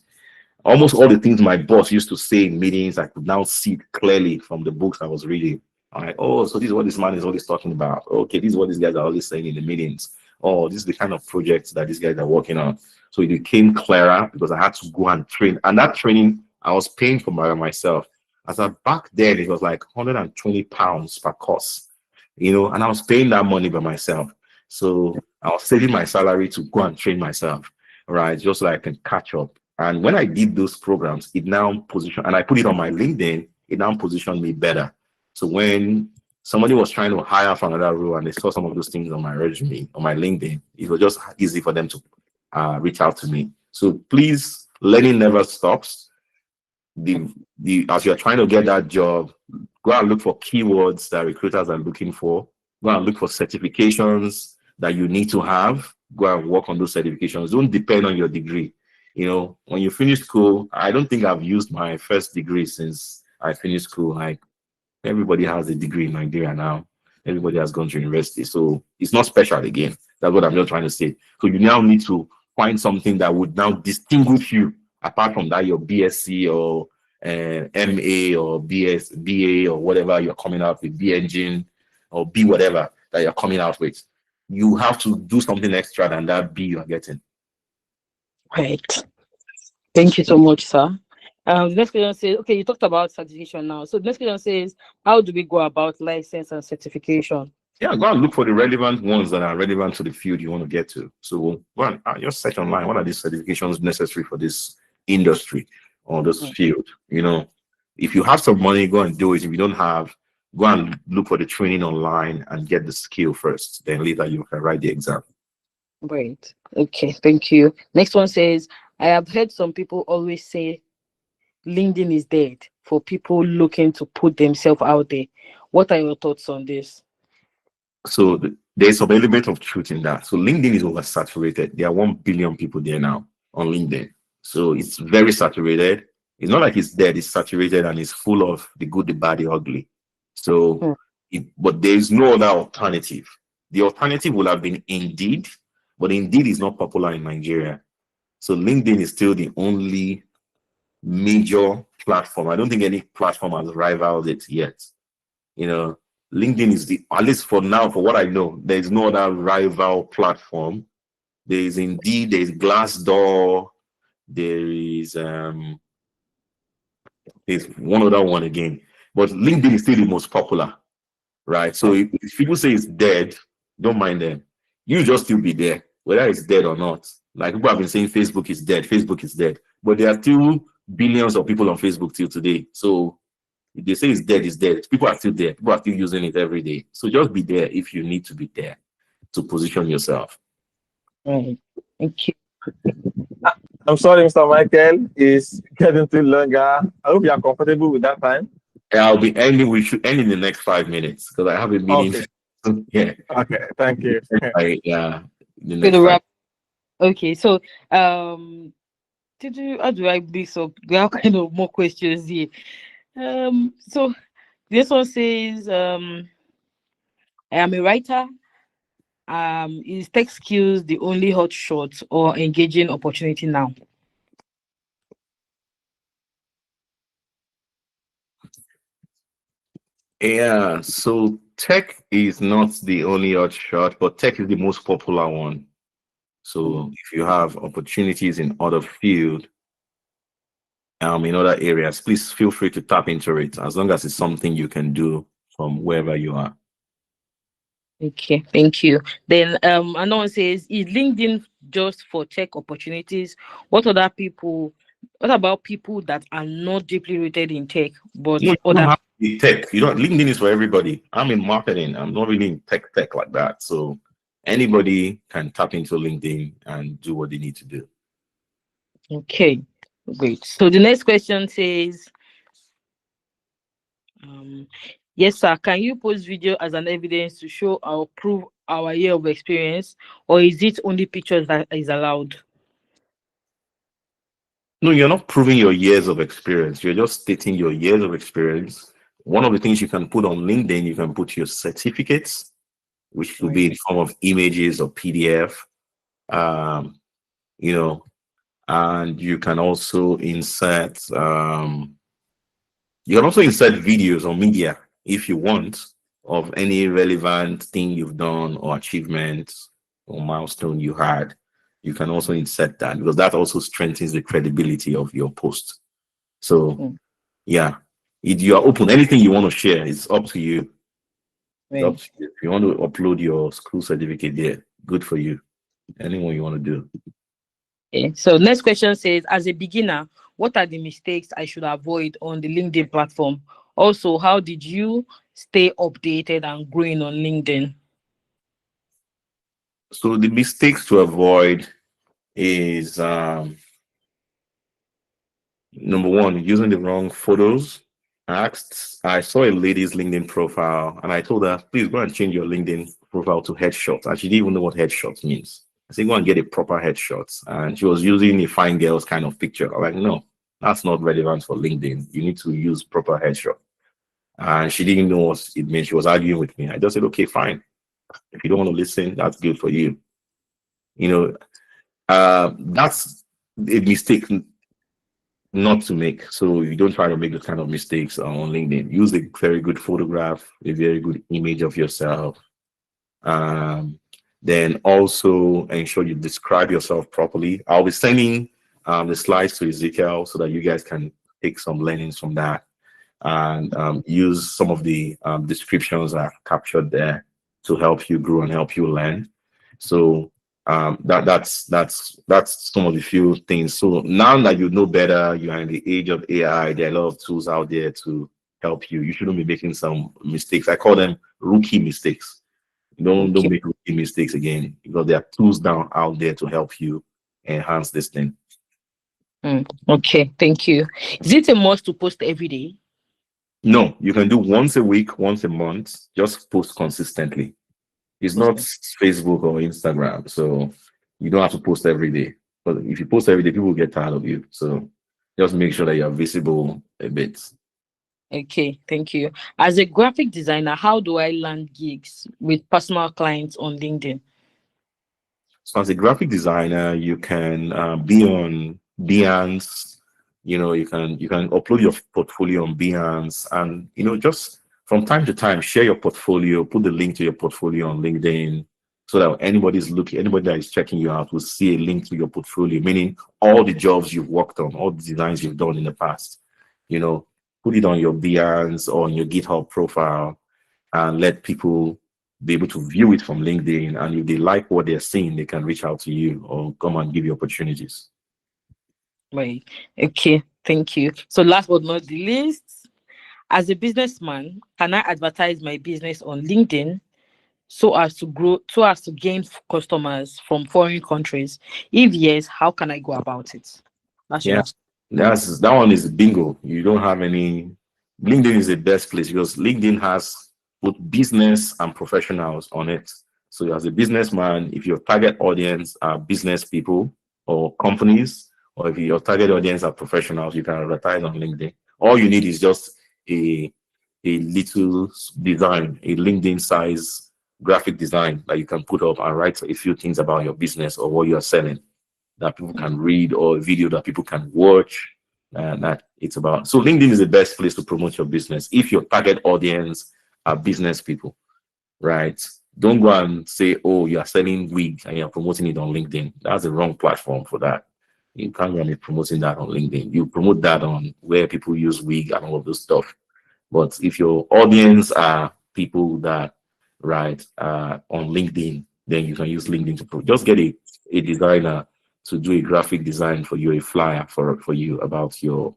almost all the things my boss used to say in meetings, I could now see it clearly from the books I was reading. I'm like, oh, so this is what this man is always talking about. Okay, this is what these guys are always saying in the meetings. Oh, this is the kind of projects that these guys are working on. So it became clearer because I had to go and train. And that training, I was paying for myself. As a back then, it was like £120 per course, and I was paying that money by myself. So I was saving my salary to go and train myself, right? Just so I can catch up. And when I did those programs, it now positioned, and I put it on my LinkedIn, it now positioned me better. So when somebody was trying to hire for another role and they saw some of those things on my resume, on my LinkedIn, it was just easy for them to reach out to me. So please, learning never stops. The as you're trying to get that job, go and look for keywords that recruiters are looking for. Go and look for certifications that you need to have. Go and work on those certifications. Don't depend on your degree. When you finish school, I don't think I've used my first degree since I finished school. Like everybody has a degree in Nigeria now. Everybody has gone to university. So it's not special again. That's what I'm just trying to say. So you now need to find something that would now distinguish you apart from that your BSc or MA or BA or whatever you're coming out with, B engine or B whatever that you're coming out with. You have to do something extra than that B you're getting. Right. Thank you so much, sir. The next question says, okay, you talked about certification now. So the next question says, how do we go about license and certification? Yeah, go and look for the relevant ones that are relevant to the field you want to get to. So go and just search online. What are these certifications necessary for this industry or this Mm. field? If you have some money, go and do it. If you don't have, go and look for the training online and get the skill first. Then later you can write the exam. Great. Okay, thank you. Next one says, I have heard some people always say LinkedIn is dead for people looking to put themselves out there. What are your thoughts on this? So there's some element of truth in that. So LinkedIn is oversaturated. There are 1 billion people there now on LinkedIn. So it's very saturated. It's not like it's dead, it's saturated and it's full of the good, the bad, the ugly. So, Hmm. but there is no other alternative. The alternative would have been Indeed, but Indeed is not popular in Nigeria. So LinkedIn is still the only major platform. I don't think any platform has rivaled it yet. You know, LinkedIn is the, at least for now, for what I know, there is no other rival platform. There is Indeed, there is Glassdoor, there is there's one other one again. But LinkedIn is still the most popular, right? So if people say it's dead, don't mind them. You just still be there, whether it's dead or not. Like people have been saying Facebook is dead, Facebook is dead. But there are still billions of people on Facebook till today. So if they say it's dead, it's dead. People are still there. People are still using it every day. So just be there if you need to be there to position yourself. Right. Thank you. I'm sorry, Mr. Michael is getting too longer. I hope you are comfortable with that time. I'll be ending. We should end in the next 5 minutes because I have a meeting. Okay. Yeah. Okay. Thank you. Yeah. The Good next to five. wrap. Okay, so did you how do I this up? There are kind of more questions here. So this one says, I am a writer. Is tech skills the only hot shot or engaging opportunity now? Yeah. So tech is not the only hot shot, but tech is the most popular one. So if you have opportunities in other field, in other areas, please feel free to tap into it as long as it's something you can do from wherever you are. Okay, thank you. Then another one says, is LinkedIn just for tech opportunities? What other people what about people that are not deeply rooted in tech but No, you don't other have to be tech. You don't. LinkedIn is for everybody. I'm in marketing. I'm not really in tech like that. So anybody can tap into LinkedIn and do what they need to do. Okay, great. So the next question says, um yes sir, can you post video as an evidence to show or prove our year of experience, or is it only pictures that is allowed? No, you're not proving your years of experience. You're just stating your years of experience. One of the things you can put on LinkedIn, you can put your certificates, which could be Right. in form of images or PDF. Um, you know, and you can also insert videos or media if you want of any relevant thing you've done or achievement or milestone you had. You can also insert that because that also strengthens the credibility of your post. So Mm, yeah, if you are open, anything you want to share, it's up to you. It's up right. to you. If you want to upload your school certificate there, good for you. Anyone you want to do. Okay. So next question says, as a beginner, what are the mistakes I should avoid on the LinkedIn platform? Also, how did you stay updated and growing on LinkedIn? So the mistakes to avoid is number one, using the wrong photos. I saw a lady's LinkedIn profile and I told her, please go and change your LinkedIn profile to headshots. And she didn't even know what headshots means. I said, go and get a proper headshots. And she was using a fine girl's kind of picture. I'm like, no, that's not relevant for LinkedIn. You need to use proper headshot. And she didn't know what it meant. She was arguing with me. I just said, okay, fine. If you don't want to listen, that's good for you. You know, That's a mistake not to make. So you don't try to make those kind of mistakes on LinkedIn. Use a very good photograph, a very good image of yourself. Um, then also ensure you describe yourself properly. I'll be sending the slides to Ezekiel so that you guys can take some learnings from that and use some of the descriptions I've captured there to help you grow and help you learn. So that's some of the few things. So now that you know better, you are in the age of AI. There are a lot of tools out there to help you. You shouldn't be making some mistakes. I call them rookie mistakes. Don't Okay. make rookie mistakes again, because there are tools down out there to help you enhance this thing. Okay. Thank you. Is it a must to post every day? No, you can do once a week, once a month. Just post consistently. It's not Facebook or Instagram, so you don't have to post every day. But if you post every day, people will get tired of you. So just make sure that you're visible a bit. Okay, thank you. As a graphic designer, how do I land gigs with personal clients on LinkedIn? So as a graphic designer, you can be on Behance. You can upload your portfolio on Behance, and just from time to time share your portfolio. Put the link to your portfolio on LinkedIn, so that anybody that is checking you out will see a link to your portfolio, meaning all the jobs you've worked on, all the designs you've done in the past. You know, put it on your Behance or on your GitHub profile, and let people be able to view it from LinkedIn. And if they like what they're seeing, they can reach out to you or come and give you opportunities. Right. Okay, thank you. So last but not the least, as a businessman, can I advertise my business on LinkedIn so as to gain customers from foreign countries? If yes, how can I go about it? That's your Yeah, last. that one is bingo. You don't have any. LinkedIn is the best place because LinkedIn has both business and professionals on it. So as a businessman, if your target audience are business people or companies, or if your target audience are professionals, you can advertise on LinkedIn. All you need is just a little design, a LinkedIn size graphic design that you can put up and write a few things about your business or what you are selling that people can read, or a video that people can watch. That it's about. So LinkedIn is the best place to promote your business if your target audience are business people, right? Don't go and say, oh, you are selling wig and you're promoting it on LinkedIn. That's the wrong platform for that. You can't really be promoting that on LinkedIn. You promote that on where people use wig and all of those stuff. But if your audience are people that on LinkedIn, then you can use LinkedIn to just get a designer to do a graphic design for you, a flyer for you about your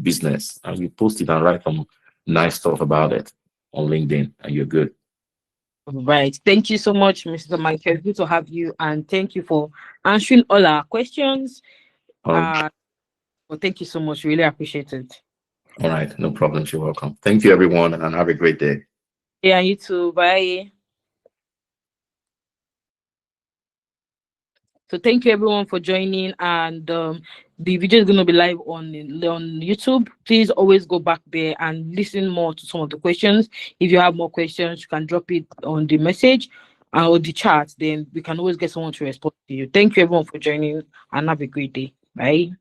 business, and you post it and write some nice stuff about it on LinkedIn, and you're good. Right. Thank you so much, Mr. Michael. Good to have you, and thank you for answering all our questions. All Well, thank you so much. Really appreciate it. all right, no problem. You're welcome. Thank you, everyone, and have a great day. Yeah, you too. Bye. So thank you everyone for joining, and the video is going to be live on YouTube. Please always go back there and listen more to some of the questions. If you have more questions, you can drop it on the message or the chat. Then we can always get someone to respond to you. Thank you everyone for joining, and have a great day. Bye.